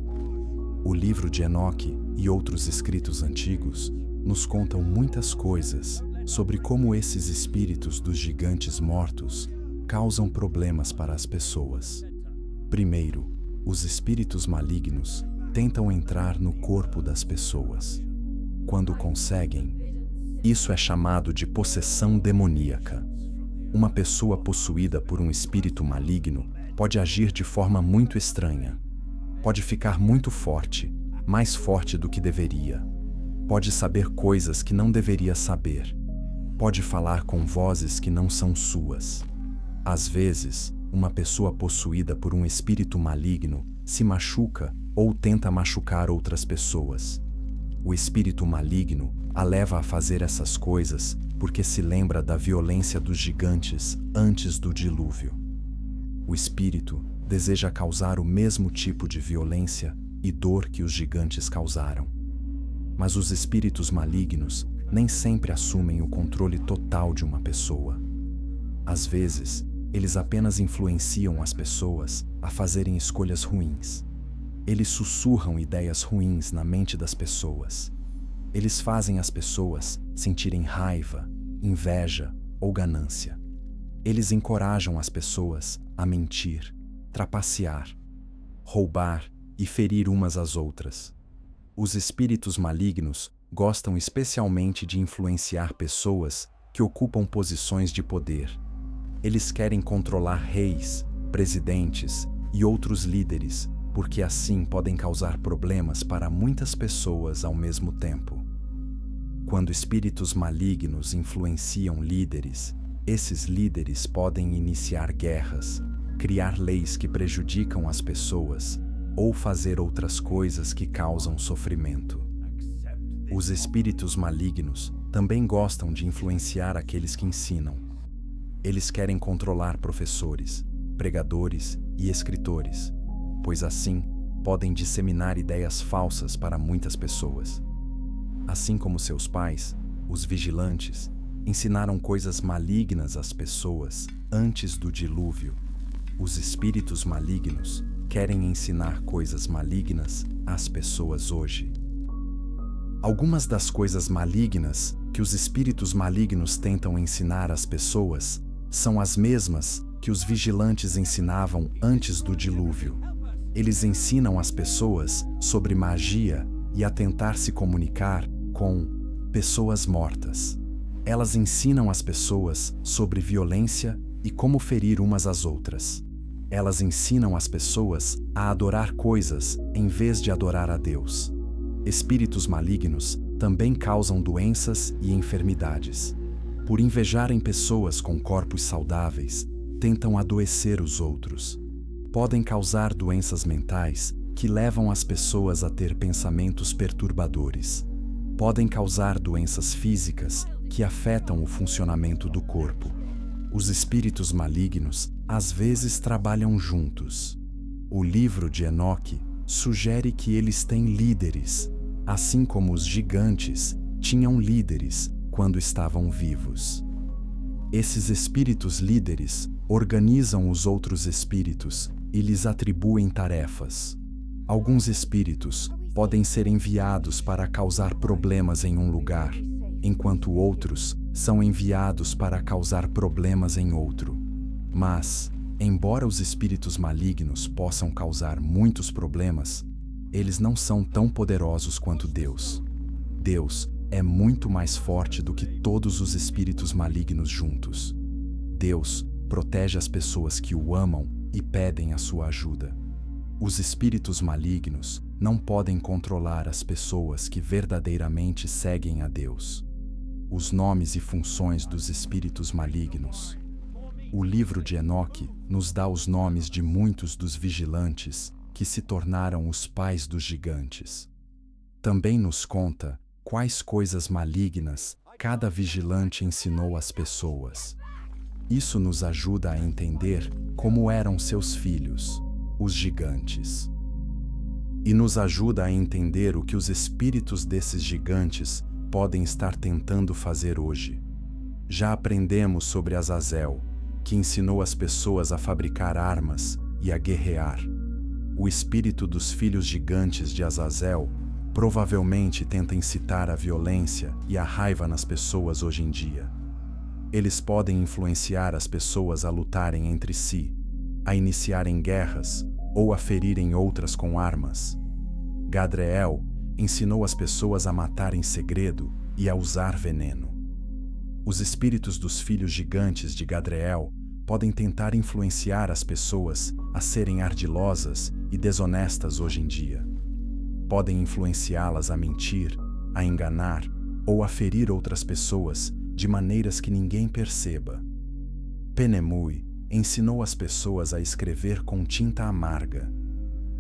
O livro de Enoque e outros escritos antigos nos contam muitas coisas sobre como esses espíritos dos gigantes mortos causam problemas para as pessoas. Primeiro, os espíritos malignos tentam entrar no corpo das pessoas. Quando conseguem, isso é chamado de possessão demoníaca. Uma pessoa possuída por um espírito maligno pode agir de forma muito estranha. Pode ficar muito forte, mais forte do que deveria. Pode saber coisas que não deveria saber. Pode falar com vozes que não são suas. Às vezes, uma pessoa possuída por um espírito maligno se machuca ou tenta machucar outras pessoas. O espírito maligno a leva a fazer essas coisas porque se lembra da violência dos gigantes antes do dilúvio. O espírito deseja causar o mesmo tipo de violência e dor que os gigantes causaram. Mas os espíritos malignos nem sempre assumem o controle total de uma pessoa. Às vezes, eles apenas influenciam as pessoas a fazerem escolhas ruins. Eles sussurram ideias ruins na mente das pessoas. Eles fazem as pessoas sentirem raiva, inveja ou ganância. Eles encorajam as pessoas a mentir, trapacear, roubar e ferir umas às outras. Os espíritos malignos gostam especialmente de influenciar pessoas que ocupam posições de poder. Eles querem controlar reis, presidentes e outros líderes, porque assim podem causar problemas para muitas pessoas ao mesmo tempo. Quando espíritos malignos influenciam líderes, esses líderes podem iniciar guerras, criar leis que prejudicam as pessoas ou fazer outras coisas que causam sofrimento. Os espíritos malignos também gostam de influenciar aqueles que ensinam. Eles querem controlar professores, pregadores e escritores, pois assim podem disseminar ideias falsas para muitas pessoas. Assim como seus pais, os vigilantes, ensinaram coisas malignas às pessoas antes do dilúvio. Os espíritos malignos querem ensinar coisas malignas às pessoas hoje. Algumas das coisas malignas que os espíritos malignos tentam ensinar às pessoas são as mesmas que os vigilantes ensinavam antes do dilúvio. Eles ensinam as pessoas sobre magia e a tentar se comunicar com pessoas mortas. Elas ensinam as pessoas sobre violência e como ferir umas às outras. Elas ensinam as pessoas a adorar coisas em vez de adorar a Deus. Espíritos malignos também causam doenças e enfermidades. Por invejarem pessoas com corpos saudáveis, tentam adoecer os outros. Podem causar doenças mentais que levam as pessoas a ter pensamentos perturbadores. Podem causar doenças físicas que afetam o funcionamento do corpo. Os espíritos malignos às vezes trabalham juntos. O livro de Enoque sugere que eles têm líderes, assim como os gigantes tinham líderes quando estavam vivos. Esses espíritos líderes organizam os outros espíritos e lhes atribuem tarefas. Alguns espíritos podem ser enviados para causar problemas em um lugar, enquanto outros são enviados para causar problemas em outro. Mas, embora os espíritos malignos possam causar muitos problemas, eles não são tão poderosos quanto Deus. Deus é muito mais forte do que todos os espíritos malignos juntos. Deus protege as pessoas que o amam e pedem a sua ajuda. Os espíritos malignos não podem controlar as pessoas que verdadeiramente seguem a Deus. Os nomes e funções dos espíritos malignos. O livro de Enoque nos dá os nomes de muitos dos vigilantes que se tornaram os pais dos gigantes. Também nos conta quais coisas malignas cada vigilante ensinou às pessoas. Isso nos ajuda a entender como eram seus filhos, os gigantes. E nos ajuda a entender o que os espíritos desses gigantes podem estar tentando fazer hoje. Já aprendemos sobre Azazel, que ensinou as pessoas a fabricar armas e a guerrear. O espírito dos filhos gigantes de Azazel provavelmente tenta incitar a violência e a raiva nas pessoas hoje em dia. Eles podem influenciar as pessoas a lutarem entre si, a iniciarem guerras ou a ferirem outras com armas. Gadriel ensinou as pessoas a matar em segredo e a usar veneno. Os espíritos dos filhos gigantes de Gadriel podem tentar influenciar as pessoas a serem ardilosas e desonestas hoje em dia. Podem influenciá-las a mentir, a enganar ou a ferir outras pessoas de maneiras que ninguém perceba. Penemui ensinou as pessoas a escrever com tinta amarga.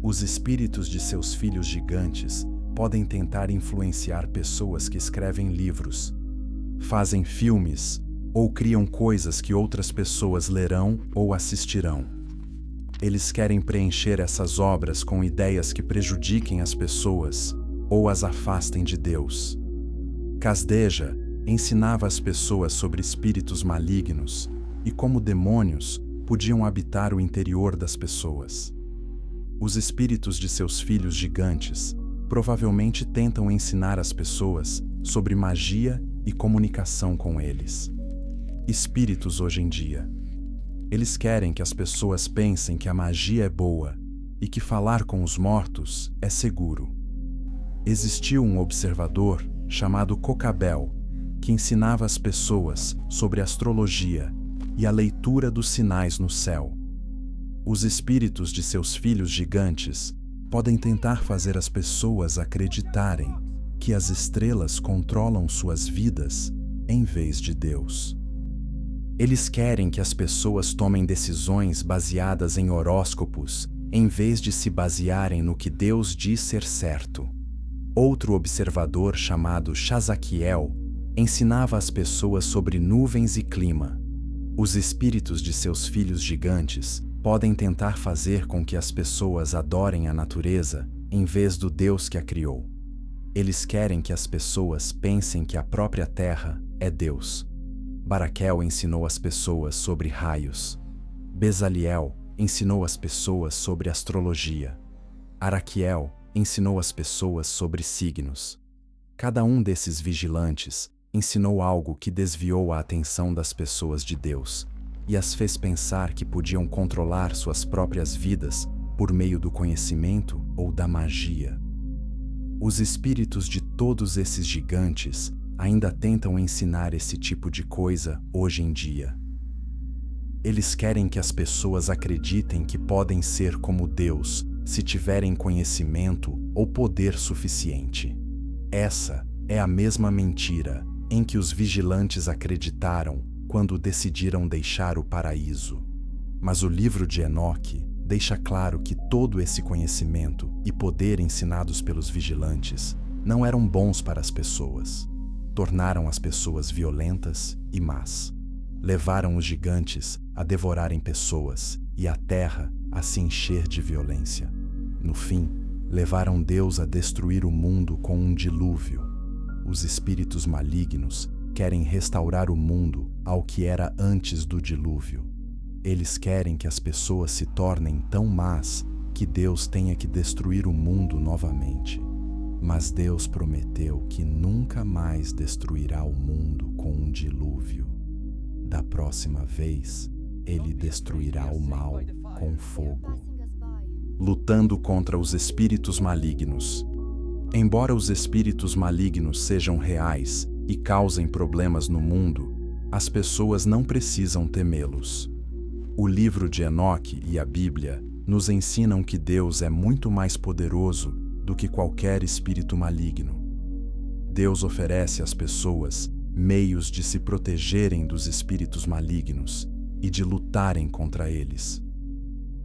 Os espíritos de seus filhos gigantes podem tentar influenciar pessoas que escrevem livros, fazem filmes ou criam coisas que outras pessoas lerão ou assistirão. Eles querem preencher essas obras com ideias que prejudiquem as pessoas ou as afastem de Deus. Casdeja ensinava as pessoas sobre espíritos malignos e como demônios podiam habitar o interior das pessoas. Os espíritos de seus filhos gigantes provavelmente tentam ensinar as pessoas sobre magia e comunicação com eles. Espíritos hoje em dia. Eles querem que as pessoas pensem que a magia é boa e que falar com os mortos é seguro. Existiu um observador chamado Cocabel que ensinava as pessoas sobre astrologia e a leitura dos sinais no céu. Os espíritos de seus filhos gigantes podem tentar fazer as pessoas acreditarem que as estrelas controlam suas vidas em vez de Deus. Eles querem que as pessoas tomem decisões baseadas em horóscopos, em vez de se basearem no que Deus diz ser certo. Outro observador chamado Shazaquiel ensinava as pessoas sobre nuvens e clima. Os espíritos de seus filhos gigantes podem tentar fazer com que as pessoas adorem a natureza em vez do Deus que a criou. Eles querem que as pessoas pensem que a própria terra é Deus. Baraquel ensinou as pessoas sobre raios. Bezaliel ensinou as pessoas sobre astrologia. Araquiel ensinou as pessoas sobre signos. Cada um desses vigilantes ensinou algo que desviou a atenção das pessoas de Deus e as fez pensar que podiam controlar suas próprias vidas por meio do conhecimento ou da magia. Os espíritos de todos esses gigantes ainda tentam ensinar esse tipo de coisa hoje em dia. Eles querem que as pessoas acreditem que podem ser como Deus se tiverem conhecimento ou poder suficiente. Essa é a mesma mentira em que os vigilantes acreditaram quando decidiram deixar o paraíso. Mas o livro de Enoque deixa claro que todo esse conhecimento e poder ensinados pelos vigilantes não eram bons para as pessoas. Tornaram as pessoas violentas e más. Levaram os gigantes a devorarem pessoas e a terra a se encher de violência. No fim, levaram Deus a destruir o mundo com um dilúvio. Os espíritos malignos querem restaurar o mundo ao que era antes do dilúvio. Eles querem que as pessoas se tornem tão más que Deus tenha que destruir o mundo novamente. Mas Deus prometeu que nunca mais destruirá o mundo com um dilúvio. Da próxima vez, Ele destruirá o mal com fogo. Lutando contra os espíritos malignos. Embora os espíritos malignos sejam reais e causem problemas no mundo, as pessoas não precisam temê-los. O livro de Enoque e a Bíblia nos ensinam que Deus é muito mais poderoso do que qualquer espírito maligno. Deus oferece às pessoas meios de se protegerem dos espíritos malignos e de lutarem contra eles.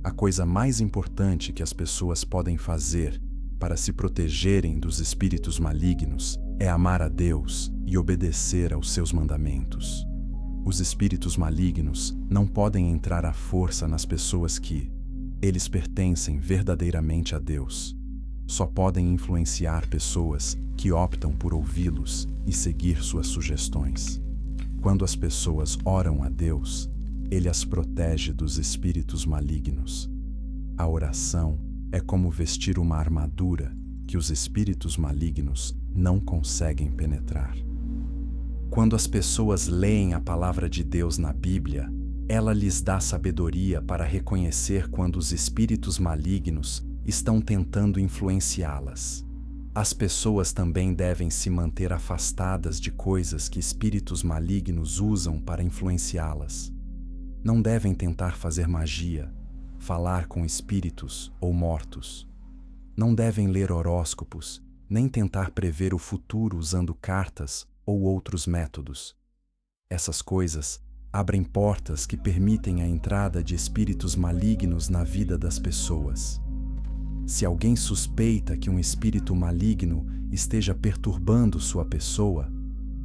A coisa mais importante que as pessoas podem fazer para se protegerem dos espíritos malignos é amar a Deus e obedecer aos seus mandamentos. Os espíritos malignos não podem entrar à força nas pessoas eles pertencem verdadeiramente a Deus. Só podem influenciar pessoas que optam por ouvi-los e seguir suas sugestões. Quando as pessoas oram a Deus, Ele as protege dos espíritos malignos. A oração é como vestir uma armadura que os espíritos malignos não conseguem penetrar. Quando as pessoas leem a palavra de Deus na Bíblia, ela lhes dá sabedoria para reconhecer quando os espíritos malignos estão tentando influenciá-las. As pessoas também devem se manter afastadas de coisas que espíritos malignos usam para influenciá-las. Não devem tentar fazer magia, falar com espíritos ou mortos. Não devem ler horóscopos, nem tentar prever o futuro usando cartas ou outros métodos. Essas coisas abrem portas que permitem a entrada de espíritos malignos na vida das pessoas. Se alguém suspeita que um espírito maligno esteja perturbando sua pessoa,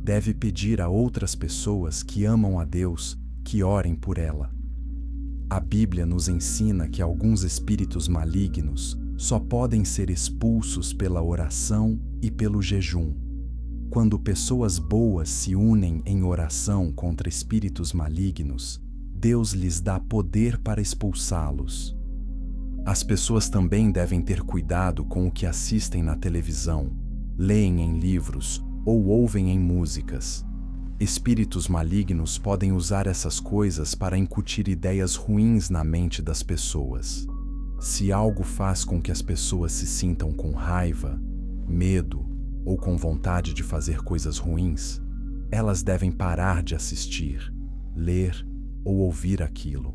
deve pedir a outras pessoas que amam a Deus que orem por ela. A Bíblia nos ensina que alguns espíritos malignos só podem ser expulsos pela oração e pelo jejum. Quando pessoas boas se unem em oração contra espíritos malignos, Deus lhes dá poder para expulsá-los. As pessoas também devem ter cuidado com o que assistem na televisão, leem em livros ou ouvem em músicas. Espíritos malignos podem usar essas coisas para incutir ideias ruins na mente das pessoas. Se algo faz com que as pessoas se sintam com raiva, medo ou com vontade de fazer coisas ruins, elas devem parar de assistir, ler ou ouvir aquilo.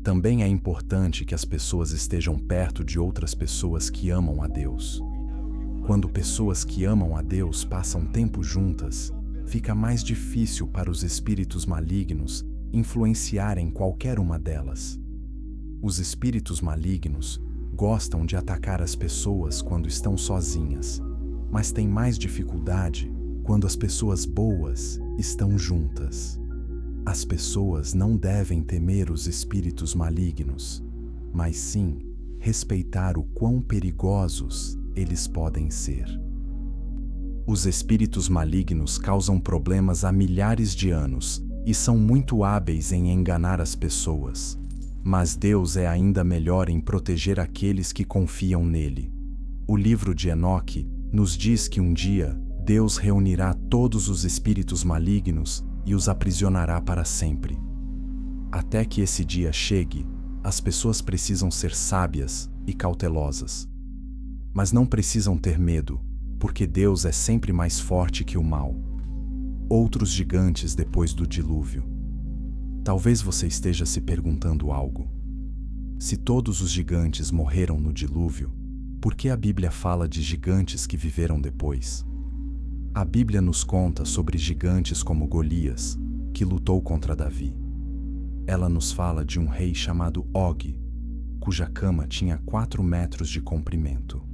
Também é importante que as pessoas estejam perto de outras pessoas que amam a Deus. Quando pessoas que amam a Deus passam tempo juntas, fica mais difícil para os espíritos malignos influenciarem qualquer uma delas. Os espíritos malignos gostam de atacar as pessoas quando estão sozinhas, mas têm mais dificuldade quando as pessoas boas estão juntas. As pessoas não devem temer os espíritos malignos, mas sim respeitar o quão perigosos eles podem ser. Os espíritos malignos causam problemas há milhares de anos e são muito hábeis em enganar as pessoas. Mas Deus é ainda melhor em proteger aqueles que confiam nele. O livro de Enoque nos diz que um dia Deus reunirá todos os espíritos malignos e os aprisionará para sempre. Até que esse dia chegue, as pessoas precisam ser sábias e cautelosas. Mas não precisam ter medo, porque Deus é sempre mais forte que o mal. Outros gigantes depois do dilúvio. Talvez você esteja se perguntando algo. Se todos os gigantes morreram no dilúvio, por que a Bíblia fala de gigantes que viveram depois? A Bíblia nos conta sobre gigantes como Golias, que lutou contra Davi. Ela nos fala de um rei chamado Og, cuja cama tinha 4 metros de comprimento.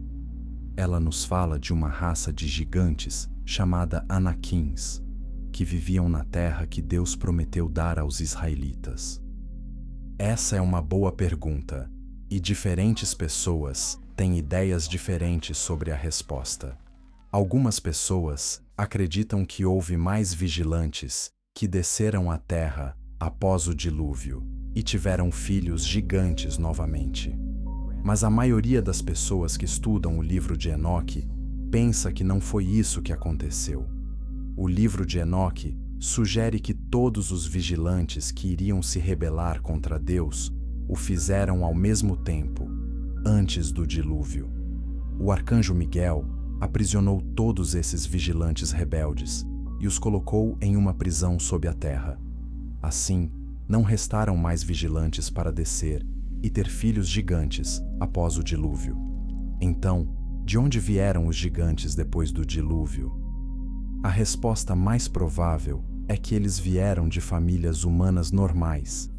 Ela nos fala de uma raça de gigantes chamada Anaquins, que viviam na terra que Deus prometeu dar aos israelitas. Essa é uma boa pergunta, e diferentes pessoas têm ideias diferentes sobre a resposta. Algumas pessoas acreditam que houve mais vigilantes que desceram à terra após o dilúvio e tiveram filhos gigantes novamente. Mas a maioria das pessoas que estudam o livro de Enoque pensa que não foi isso que aconteceu. O livro de Enoque sugere que todos os vigilantes que iriam se rebelar contra Deus o fizeram ao mesmo tempo, antes do dilúvio. O arcanjo Miguel aprisionou todos esses vigilantes rebeldes e os colocou em uma prisão sob a terra. Assim, não restaram mais vigilantes para descer e ter filhos gigantes após o dilúvio. Então, de onde vieram os gigantes depois do dilúvio? A resposta mais provável é que eles vieram de famílias humanas normais,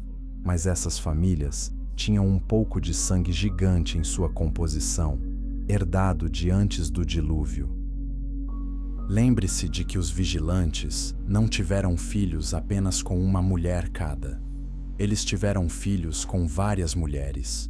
mas essas famílias tinham um pouco de sangue gigante em sua composição, herdado de antes do dilúvio. Lembre-se de que os vigilantes não tiveram filhos apenas com uma mulher cada. Eles tiveram filhos com várias mulheres.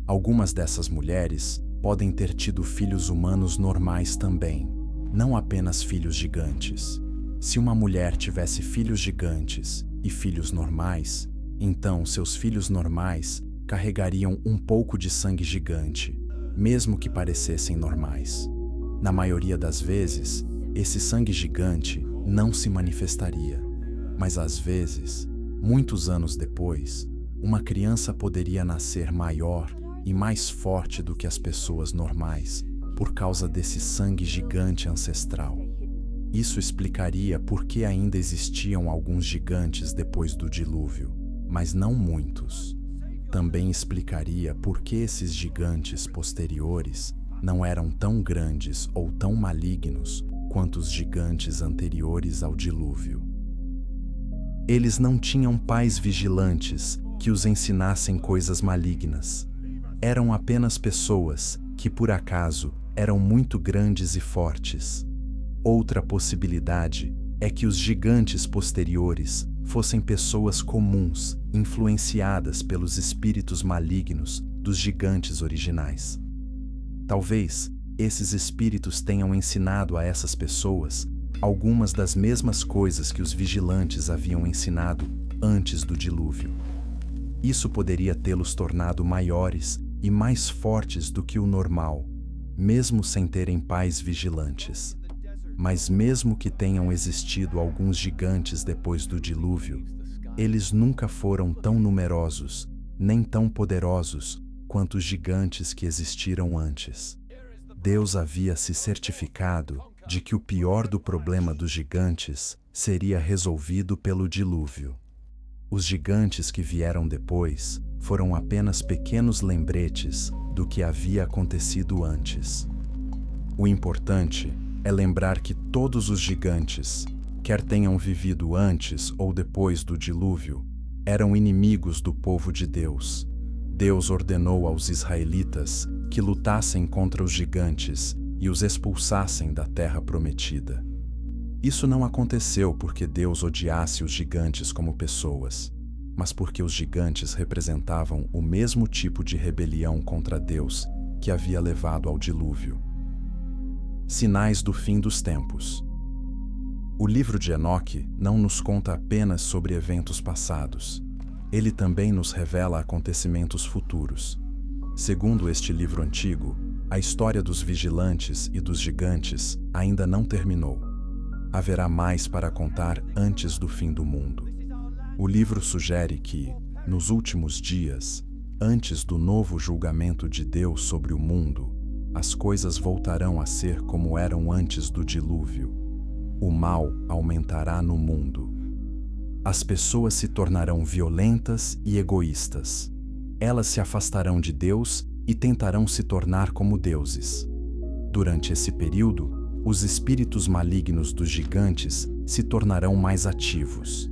Algumas dessas mulheres podem ter tido filhos humanos normais também, não apenas filhos gigantes. Se uma mulher tivesse filhos gigantes e filhos normais, então seus filhos normais carregariam um pouco de sangue gigante, mesmo que parecessem normais. Na maioria das vezes, esse sangue gigante não se manifestaria, mas às vezes, muitos anos depois, uma criança poderia nascer maior e mais forte do que as pessoas normais, por causa desse sangue gigante ancestral. Isso explicaria por que ainda existiam alguns gigantes depois do dilúvio, mas não muitos. Também explicaria por que esses gigantes posteriores não eram tão grandes ou tão malignos quanto os gigantes anteriores ao dilúvio. Eles não tinham pais vigilantes que os ensinassem coisas malignas. Eram apenas pessoas que, por acaso, eram muito grandes e fortes. Outra possibilidade é que os gigantes posteriores fossem pessoas comuns, influenciadas pelos espíritos malignos dos gigantes originais. Talvez esses espíritos tenham ensinado a essas pessoas algumas das mesmas coisas que os vigilantes haviam ensinado antes do dilúvio. Isso poderia tê-los tornado maiores e mais fortes do que o normal, mesmo sem terem pais vigilantes. Mas mesmo que tenham existido alguns gigantes depois do dilúvio, eles nunca foram tão numerosos, nem tão poderosos, quanto os gigantes que existiram antes. Deus havia se certificado de que o pior do problema dos gigantes seria resolvido pelo dilúvio. Os gigantes que vieram depois foram apenas pequenos lembretes do que havia acontecido antes. O importante é lembrar que todos os gigantes, quer tenham vivido antes ou depois do dilúvio, eram inimigos do povo de Deus. Deus ordenou aos israelitas que lutassem contra os gigantes e os expulsassem da terra prometida. Isso não aconteceu porque Deus odiasse os gigantes como pessoas, mas porque os gigantes representavam o mesmo tipo de rebelião contra Deus que havia levado ao dilúvio. Sinais do fim dos tempos. O livro de Enoque não nos conta apenas sobre eventos passados. Ele também nos revela acontecimentos futuros. Segundo este livro antigo, a história dos vigilantes e dos gigantes ainda não terminou. Haverá mais para contar antes do fim do mundo. O livro sugere que, nos últimos dias, antes do novo julgamento de Deus sobre o mundo, as coisas voltarão a ser como eram antes do dilúvio. O mal aumentará no mundo. As pessoas se tornarão violentas e egoístas. Elas se afastarão de Deus e tentarão se tornar como deuses. Durante esse período, os espíritos malignos dos gigantes se tornarão mais ativos.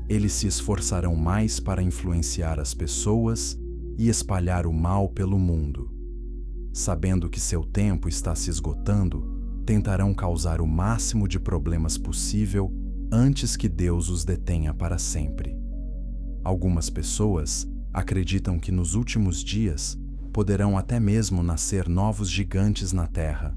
Eles se esforçarão mais para influenciar as pessoas e espalhar o mal pelo mundo. Sabendo que seu tempo está se esgotando, tentarão causar o máximo de problemas possível antes que Deus os detenha para sempre. Algumas pessoas acreditam que nos últimos dias poderão até mesmo nascer novos gigantes na Terra.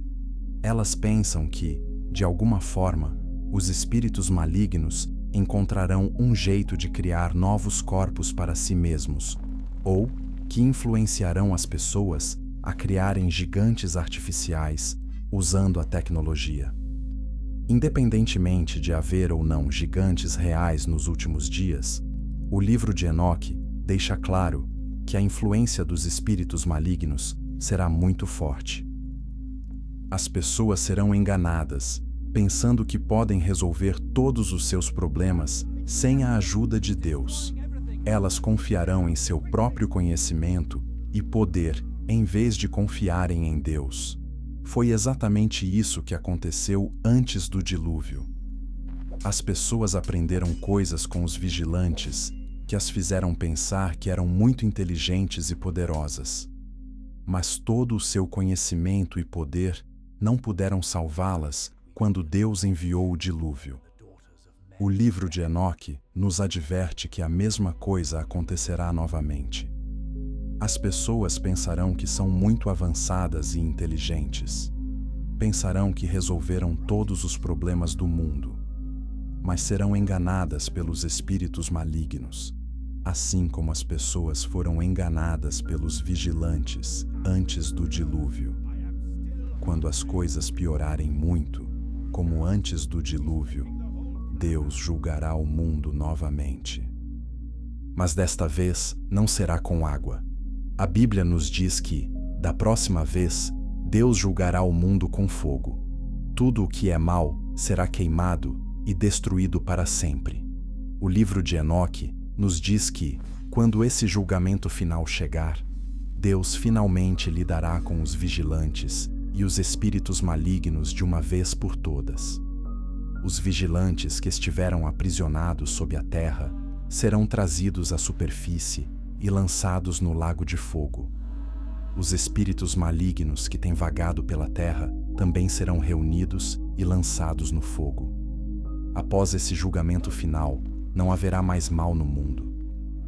Elas pensam que, de alguma forma, os espíritos malignos encontrarão um jeito de criar novos corpos para si mesmos, ou que influenciarão as pessoas a criarem gigantes artificiais usando a tecnologia. Independentemente de haver ou não gigantes reais nos últimos dias, o livro de Enoque deixa claro que a influência dos espíritos malignos será muito forte. As pessoas serão enganadas, pensando que podem resolver todos os seus problemas sem a ajuda de Deus. Elas confiarão em seu próprio conhecimento e poder em vez de confiarem em Deus. Foi exatamente isso que aconteceu antes do dilúvio. As pessoas aprenderam coisas com os vigilantes que as fizeram pensar que eram muito inteligentes e poderosas. Mas todo o seu conhecimento e poder não puderam salvá-las quando Deus enviou o dilúvio. O livro de Enoque nos adverte que a mesma coisa acontecerá novamente. As pessoas pensarão que são muito avançadas e inteligentes. Pensarão que resolveram todos os problemas do mundo, mas serão enganadas pelos espíritos malignos, assim como as pessoas foram enganadas pelos vigilantes antes do dilúvio. Quando as coisas piorarem muito, como antes do dilúvio, Deus julgará o mundo novamente. Mas desta vez não será com água. A Bíblia nos diz que, da próxima vez, Deus julgará o mundo com fogo. Tudo o que é mal será queimado e destruído para sempre. O livro de Enoque nos diz que, quando esse julgamento final chegar, Deus finalmente lidará com os vigilantes e os espíritos malignos de uma vez por todas. Os vigilantes que estiveram aprisionados sob a terra serão trazidos à superfície e lançados no lago de fogo. Os espíritos malignos que têm vagado pela terra também serão reunidos e lançados no fogo. Após esse julgamento final, não haverá mais mal no mundo.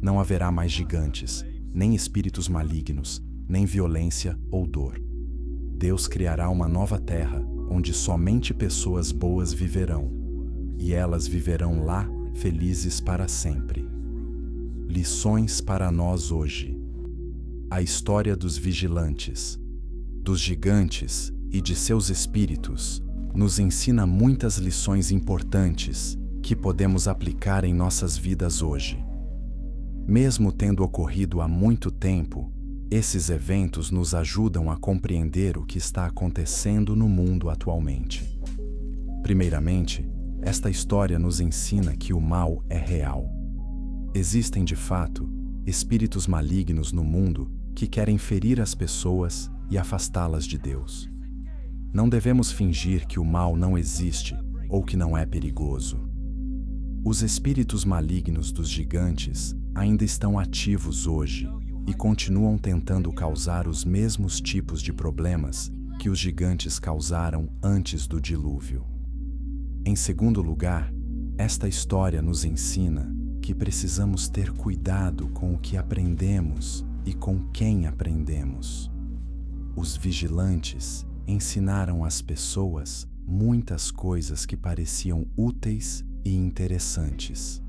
Não haverá mais gigantes, nem espíritos malignos, nem violência ou dor. Deus criará uma nova terra, onde somente pessoas boas viverão, e elas viverão lá felizes para sempre. Lições para nós hoje. A história dos vigilantes, dos gigantes e de seus espíritos nos ensina muitas lições importantes que podemos aplicar em nossas vidas hoje. Mesmo tendo ocorrido há muito tempo, esses eventos nos ajudam a compreender o que está acontecendo no mundo atualmente. Primeiramente, esta história nos ensina que o mal é real. Existem, de fato, espíritos malignos no mundo que querem ferir as pessoas e afastá-las de Deus. Não devemos fingir que o mal não existe ou que não é perigoso. Os espíritos malignos dos gigantes ainda estão ativos hoje e continuam tentando causar os mesmos tipos de problemas que os gigantes causaram antes do dilúvio. Em segundo lugar, esta história nos ensina que precisamos ter cuidado com o que aprendemos e com quem aprendemos. Os vigilantes ensinaram as pessoas muitas coisas que pareciam úteis e interessantes.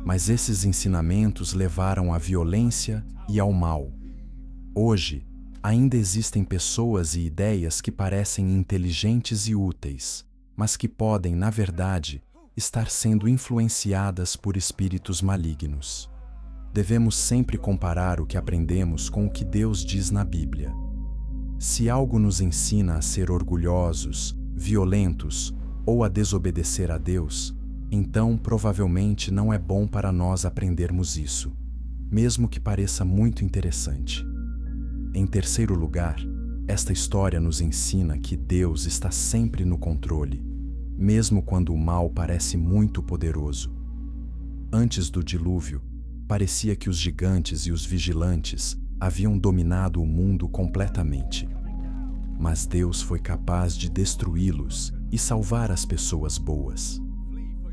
Mas esses ensinamentos levaram à violência e ao mal. Hoje, ainda existem pessoas e ideias que parecem inteligentes e úteis, mas que podem, na verdade, estar sendo influenciadas por espíritos malignos. Devemos sempre comparar o que aprendemos com o que Deus diz na Bíblia. Se algo nos ensina a ser orgulhosos, violentos ou a desobedecer a Deus, então provavelmente não é bom para nós aprendermos isso, mesmo que pareça muito interessante. Em terceiro lugar, esta história nos ensina que Deus está sempre no controle, mesmo quando o mal parece muito poderoso. Antes do dilúvio, parecia que os gigantes e os vigilantes haviam dominado o mundo completamente. Mas Deus foi capaz de destruí-los e salvar as pessoas boas.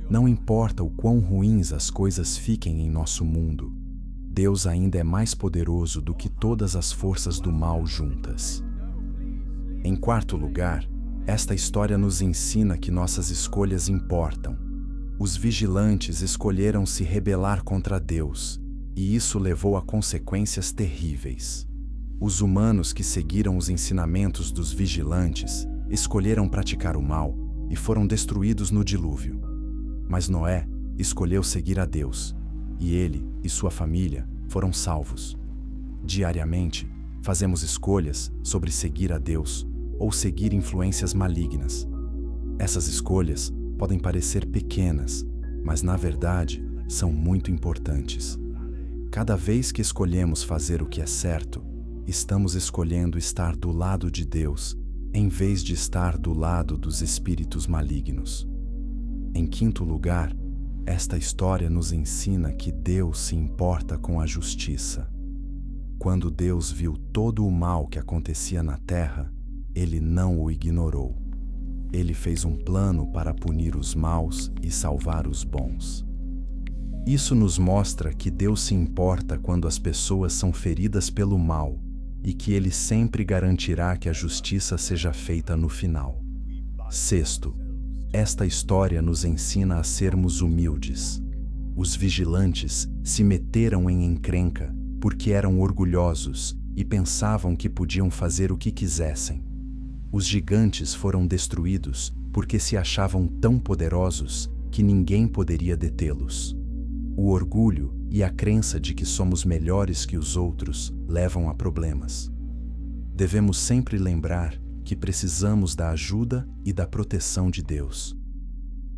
Não importa o quão ruins as coisas fiquem em nosso mundo, Deus ainda é mais poderoso do que todas as forças do mal juntas. Em quarto lugar, esta história nos ensina que nossas escolhas importam. Os vigilantes escolheram se rebelar contra Deus, e isso levou a consequências terríveis. Os humanos que seguiram os ensinamentos dos vigilantes escolheram praticar o mal e foram destruídos no dilúvio. Mas Noé escolheu seguir a Deus, e ele e sua família foram salvos. Diariamente, fazemos escolhas sobre seguir a Deus ou seguir influências malignas. Essas escolhas podem parecer pequenas, mas na verdade são muito importantes. Cada vez que escolhemos fazer o que é certo, estamos escolhendo estar do lado de Deus, em vez de estar do lado dos espíritos malignos. Em quinto lugar, esta história nos ensina que Deus se importa com a justiça. Quando Deus viu todo o mal que acontecia na terra, Ele não o ignorou. Ele fez um plano para punir os maus e salvar os bons. Isso nos mostra que Deus se importa quando as pessoas são feridas pelo mal e que Ele sempre garantirá que a justiça seja feita no final. Sexto, esta história nos ensina a sermos humildes. Os vigilantes se meteram em encrenca porque eram orgulhosos e pensavam que podiam fazer o que quisessem. Os gigantes foram destruídos porque se achavam tão poderosos que ninguém poderia detê-los. O orgulho e a crença de que somos melhores que os outros levam a problemas. Devemos sempre lembrar que precisamos da ajuda e da proteção de Deus.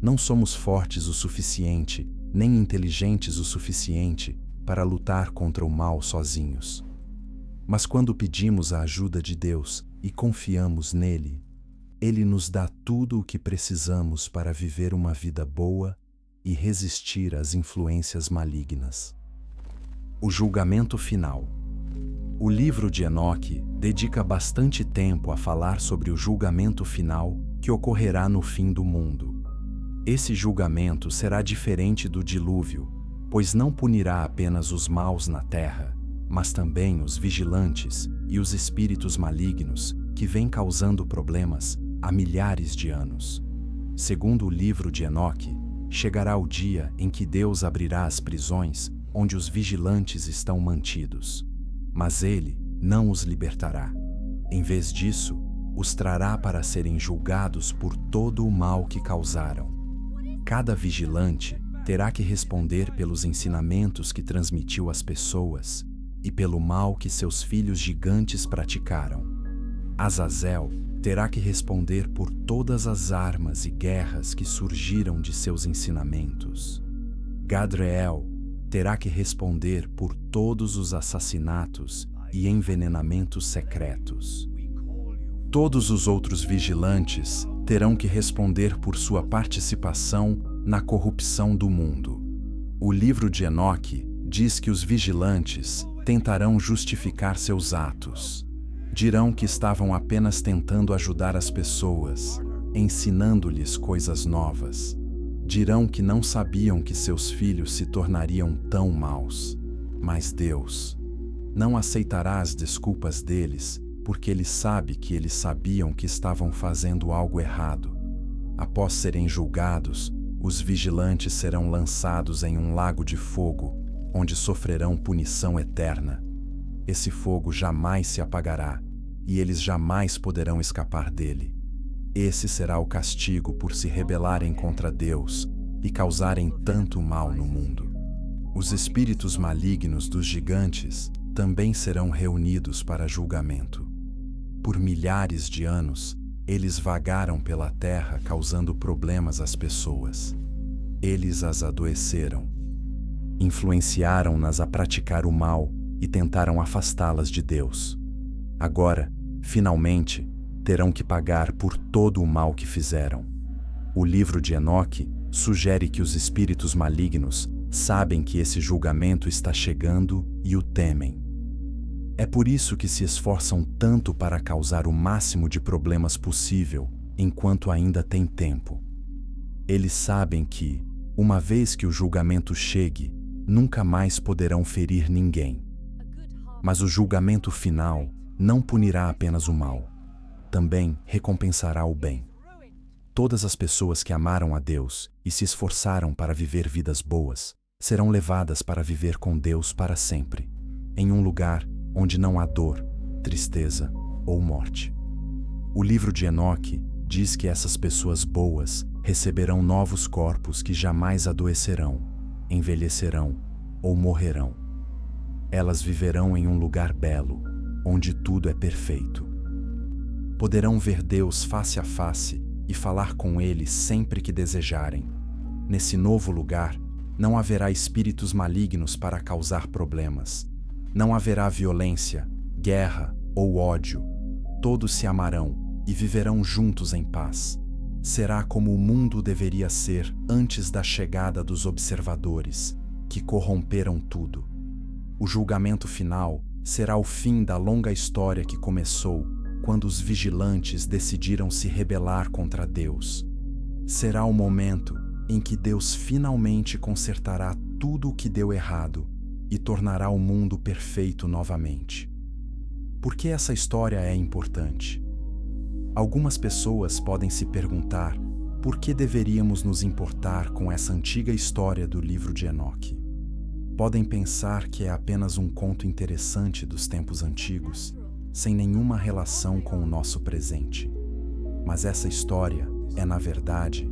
Não somos fortes o suficiente, nem inteligentes o suficiente para lutar contra o mal sozinhos. Mas quando pedimos a ajuda de Deus e confiamos nele, Ele nos dá tudo o que precisamos para viver uma vida boa e resistir às influências malignas. O julgamento final. O livro de Enoque dedica bastante tempo a falar sobre o julgamento final que ocorrerá no fim do mundo. Esse julgamento será diferente do dilúvio, pois não punirá apenas os maus na terra, mas também os vigilantes e os espíritos malignos que vêm causando problemas há milhares de anos. Segundo o livro de Enoque, chegará o dia em que Deus abrirá as prisões onde os vigilantes estão mantidos. Mas Ele não os libertará. Em vez disso, os trará para serem julgados por todo o mal que causaram. Cada vigilante terá que responder pelos ensinamentos que transmitiu às pessoas e pelo mal que seus filhos gigantes praticaram. Azazel terá que responder por todas as armas e guerras que surgiram de seus ensinamentos. Gadriel terá que responder por todos os assassinatos e envenenamentos secretos. Todos os outros vigilantes terão que responder por sua participação na corrupção do mundo. O livro de Enoque diz que os vigilantes tentarão justificar seus atos. Dirão que estavam apenas tentando ajudar as pessoas, ensinando-lhes coisas novas. Dirão que não sabiam que seus filhos se tornariam tão maus. Mas Deus não aceitará as desculpas deles, porque Ele sabe que eles sabiam que estavam fazendo algo errado Após serem julgados, os vigilantes serão lançados em um lago de fogo, onde sofrerão punição eterna. Esse fogo jamais se apagará, e eles jamais poderão escapar dele. Esse será o castigo por se rebelarem contra Deus e causarem tanto mal no mundo. Os espíritos malignos dos gigantes também serão reunidos para julgamento. Por milhares de anos, eles vagaram pela terra causando problemas às pessoas. Eles as adoeceram. Influenciaram-nas a praticar o mal e tentaram afastá-las de Deus. Agora, finalmente, terão que pagar por todo o mal que fizeram. O livro de Enoque sugere que os espíritos malignos sabem que esse julgamento está chegando e o temem. É por isso que se esforçam tanto para causar o máximo de problemas possível enquanto ainda tem tempo. Eles sabem que, uma vez que o julgamento chegue, nunca mais poderão ferir ninguém. Mas o julgamento final não punirá apenas o mal, também recompensará o bem. Todas as pessoas que amaram a Deus e se esforçaram para viver vidas boas serão levadas para viver com Deus para sempre, em um lugar onde não há dor, tristeza ou morte. O livro de Enoque diz que essas pessoas boas receberão novos corpos que jamais adoecerão, envelhecerão ou morrerão. Elas viverão em um lugar belo, onde tudo é perfeito. Poderão ver Deus face a face e falar com Ele sempre que desejarem. Nesse novo lugar, não haverá espíritos malignos para causar problemas. Não haverá violência, guerra ou ódio. Todos se amarão e viverão juntos em paz. Será como o mundo deveria ser antes da chegada dos observadores, que corromperam tudo. O julgamento final será o fim da longa história que começou quando os vigilantes decidiram se rebelar contra Deus. Será o momento em que Deus finalmente consertará tudo o que deu errado e tornará o mundo perfeito novamente. Por que essa história é importante? Algumas pessoas podem se perguntar por que deveríamos nos importar com essa antiga história do livro de Enoque. Podem pensar que é apenas um conto interessante dos tempos antigos, sem nenhuma relação com o nosso presente. Mas essa história é, na verdade,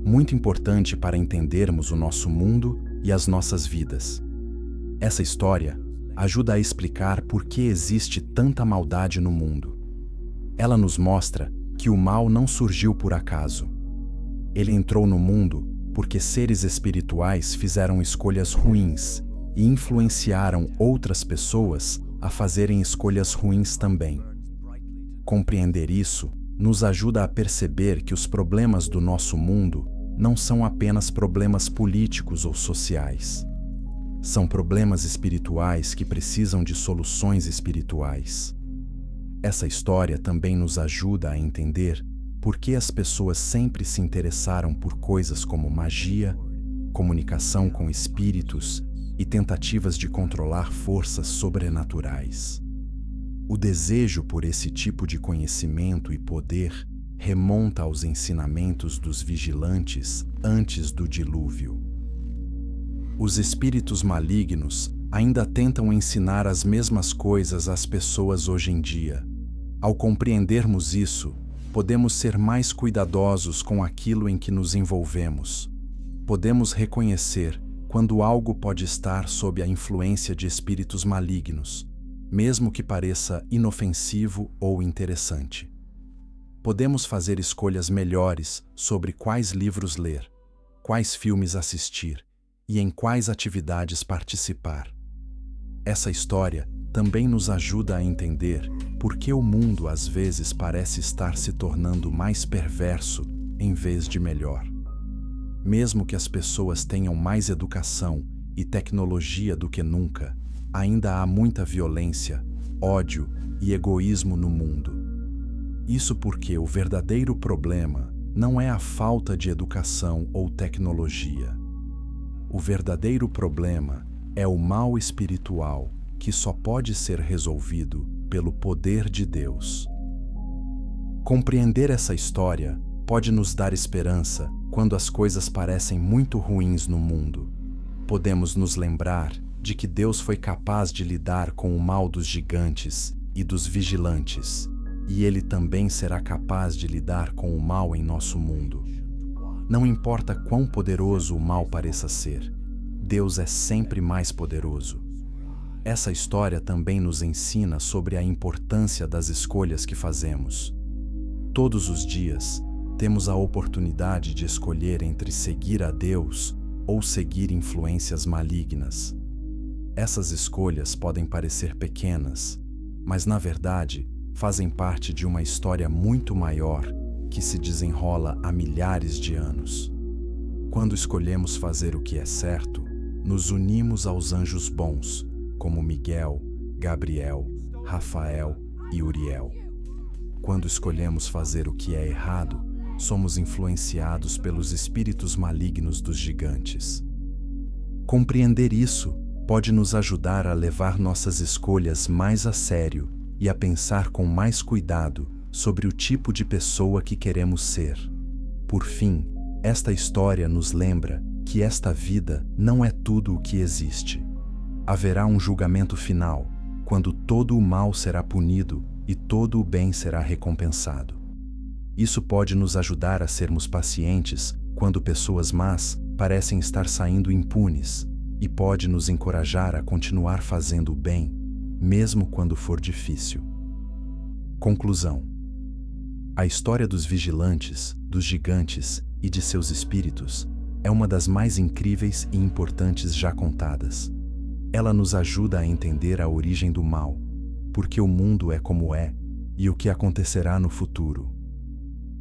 muito importante para entendermos o nosso mundo e as nossas vidas. Essa história ajuda a explicar por que existe tanta maldade no mundo. Ela nos mostra que o mal não surgiu por acaso. Ele entrou no mundo porque seres espirituais fizeram escolhas ruins e influenciaram outras pessoas a fazerem escolhas ruins também. Compreender isso nos ajuda a perceber que os problemas do nosso mundo não são apenas problemas políticos ou sociais. São problemas espirituais que precisam de soluções espirituais. Essa história também nos ajuda a entender por que as pessoas sempre se interessaram por coisas como magia, comunicação com espíritos e tentativas de controlar forças sobrenaturais. O desejo por esse tipo de conhecimento e poder remonta aos ensinamentos dos vigilantes antes do dilúvio. Os espíritos malignos ainda tentam ensinar as mesmas coisas às pessoas hoje em dia. Ao compreendermos isso, podemos ser mais cuidadosos com aquilo em que nos envolvemos. Podemos reconhecer quando algo pode estar sob a influência de espíritos malignos, mesmo que pareça inofensivo ou interessante. Podemos fazer escolhas melhores sobre quais livros ler, quais filmes assistir e em quais atividades participar. Essa história também nos ajuda a entender por que o mundo às vezes parece estar se tornando mais perverso em vez de melhor. Mesmo que as pessoas tenham mais educação e tecnologia do que nunca, ainda há muita violência, ódio e egoísmo no mundo. Isso porque o verdadeiro problema não é a falta de educação ou tecnologia. O verdadeiro problema é o mal espiritual que só pode ser resolvido pelo poder de Deus. Compreender essa história pode nos dar esperança quando as coisas parecem muito ruins no mundo. Podemos nos lembrar de que Deus foi capaz de lidar com o mal dos gigantes e dos vigilantes, e Ele também será capaz de lidar com o mal em nosso mundo. Não importa quão poderoso o mal pareça ser, Deus é sempre mais poderoso. Essa história também nos ensina sobre a importância das escolhas que fazemos. Todos os dias, temos a oportunidade de escolher entre seguir a Deus ou seguir influências malignas. Essas escolhas podem parecer pequenas, mas na verdade fazem parte de uma história muito maior que se desenrola há milhares de anos. Quando escolhemos fazer o que é certo, nos unimos aos anjos bons, como Miguel, Gabriel, Rafael e Uriel. Quando escolhemos fazer o que é errado, somos influenciados pelos espíritos malignos dos gigantes. Compreender isso pode nos ajudar a levar nossas escolhas mais a sério e a pensar com mais cuidado sobre o tipo de pessoa que queremos ser. Por fim, esta história nos lembra que esta vida não é tudo o que existe. Haverá um julgamento final, quando todo o mal será punido e todo o bem será recompensado. Isso pode nos ajudar a sermos pacientes quando pessoas más parecem estar saindo impunes, e pode nos encorajar a continuar fazendo o bem, mesmo quando for difícil. Conclusão: a história dos vigilantes, dos gigantes e de seus espíritos é uma das mais incríveis e importantes já contadas. Ela nos ajuda a entender a origem do mal, porque o mundo é como é e o que acontecerá no futuro.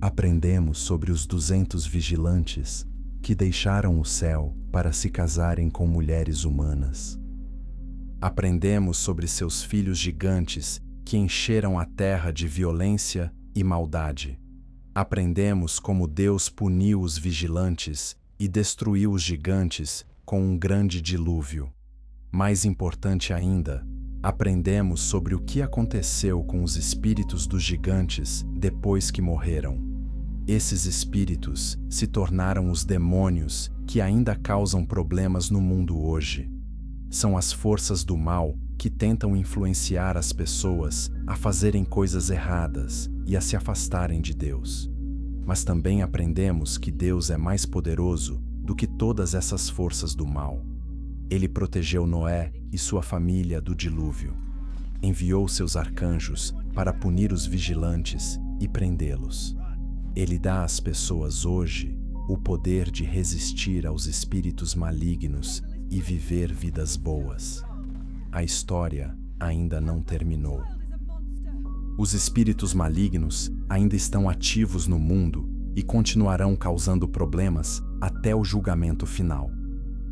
Aprendemos sobre os 200 vigilantes que deixaram o céu para se casarem com mulheres humanas. Aprendemos sobre seus filhos gigantes que encheram a terra de violência e maldade. Aprendemos como Deus puniu os vigilantes e destruiu os gigantes com um grande dilúvio. Mais importante ainda, aprendemos sobre o que aconteceu com os espíritos dos gigantes depois que morreram. Esses espíritos se tornaram os demônios que ainda causam problemas no mundo hoje. São as forças do mal que tentam influenciar as pessoas a fazerem coisas erradas e a se afastarem de Deus. Mas também aprendemos que Deus é mais poderoso do que todas essas forças do mal. Ele protegeu Noé e sua família do dilúvio. Enviou seus arcanjos para punir os vigilantes e prendê-los. Ele dá às pessoas hoje o poder de resistir aos espíritos malignos e viver vidas boas. A história ainda não terminou. Os espíritos malignos ainda estão ativos no mundo e continuarão causando problemas até o julgamento final.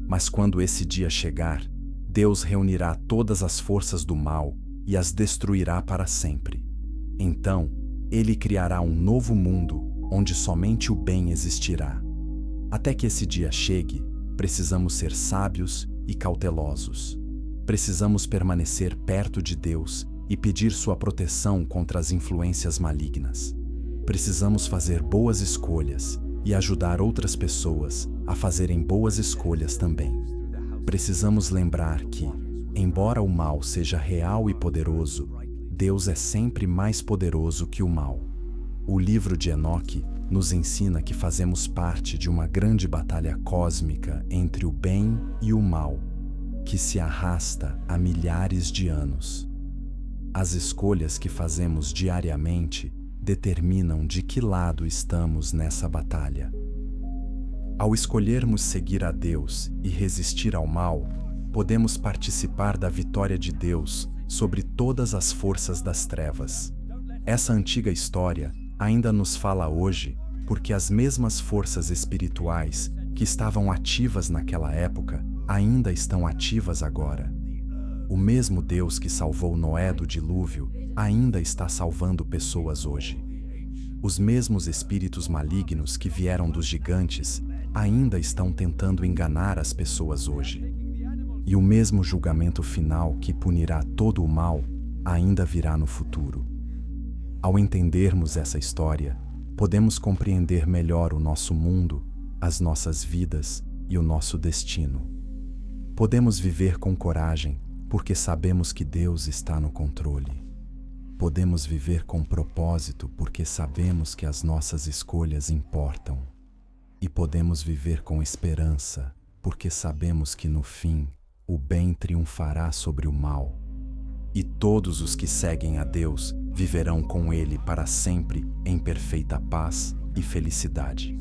Mas quando esse dia chegar, Deus reunirá todas as forças do mal e as destruirá para sempre. Então, Ele criará um novo mundo onde somente o bem existirá. Até que esse dia chegue, precisamos ser sábios e cautelosos. Precisamos permanecer perto de Deus e pedir sua proteção contra as influências malignas. Precisamos fazer boas escolhas e ajudar outras pessoas a fazerem boas escolhas também. Precisamos lembrar que, embora o mal seja real e poderoso, Deus é sempre mais poderoso que o mal. O livro de Enoque nos ensina que fazemos parte de uma grande batalha cósmica entre o bem e o mal, que se arrasta há milhares de anos. As escolhas que fazemos diariamente determinam de que lado estamos nessa batalha. Ao escolhermos seguir a Deus e resistir ao mal, podemos participar da vitória de Deus sobre todas as forças das trevas. Essa antiga história ainda nos fala hoje porque as mesmas forças espirituais que estavam ativas naquela época ainda estão ativas agora. O mesmo Deus que salvou Noé do dilúvio ainda está salvando pessoas hoje. Os mesmos espíritos malignos que vieram dos gigantes ainda estão tentando enganar as pessoas hoje. E o mesmo julgamento final que punirá todo o mal ainda virá no futuro. Ao entendermos essa história, podemos compreender melhor o nosso mundo, as nossas vidas e o nosso destino. Podemos viver com coragem, porque sabemos que Deus está no controle. Podemos viver com propósito, porque sabemos que as nossas escolhas importam. E podemos viver com esperança, porque sabemos que no fim, o bem triunfará sobre o mal. E todos os que seguem a Deus viverão com Ele para sempre em perfeita paz e felicidade.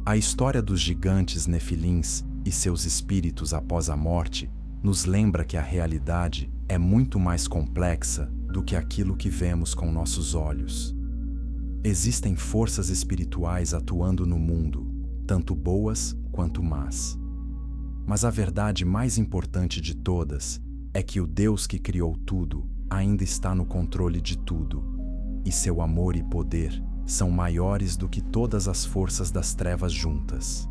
A história dos gigantes Nefilins e seus espíritos após a morte nos lembra que a realidade é muito mais complexa do que aquilo que vemos com nossos olhos. Existem forças espirituais atuando no mundo, tanto boas quanto más. Mas a verdade mais importante de todas é que o Deus que criou tudo ainda está no controle de tudo, e seu amor e poder são maiores do que todas as forças das trevas juntas.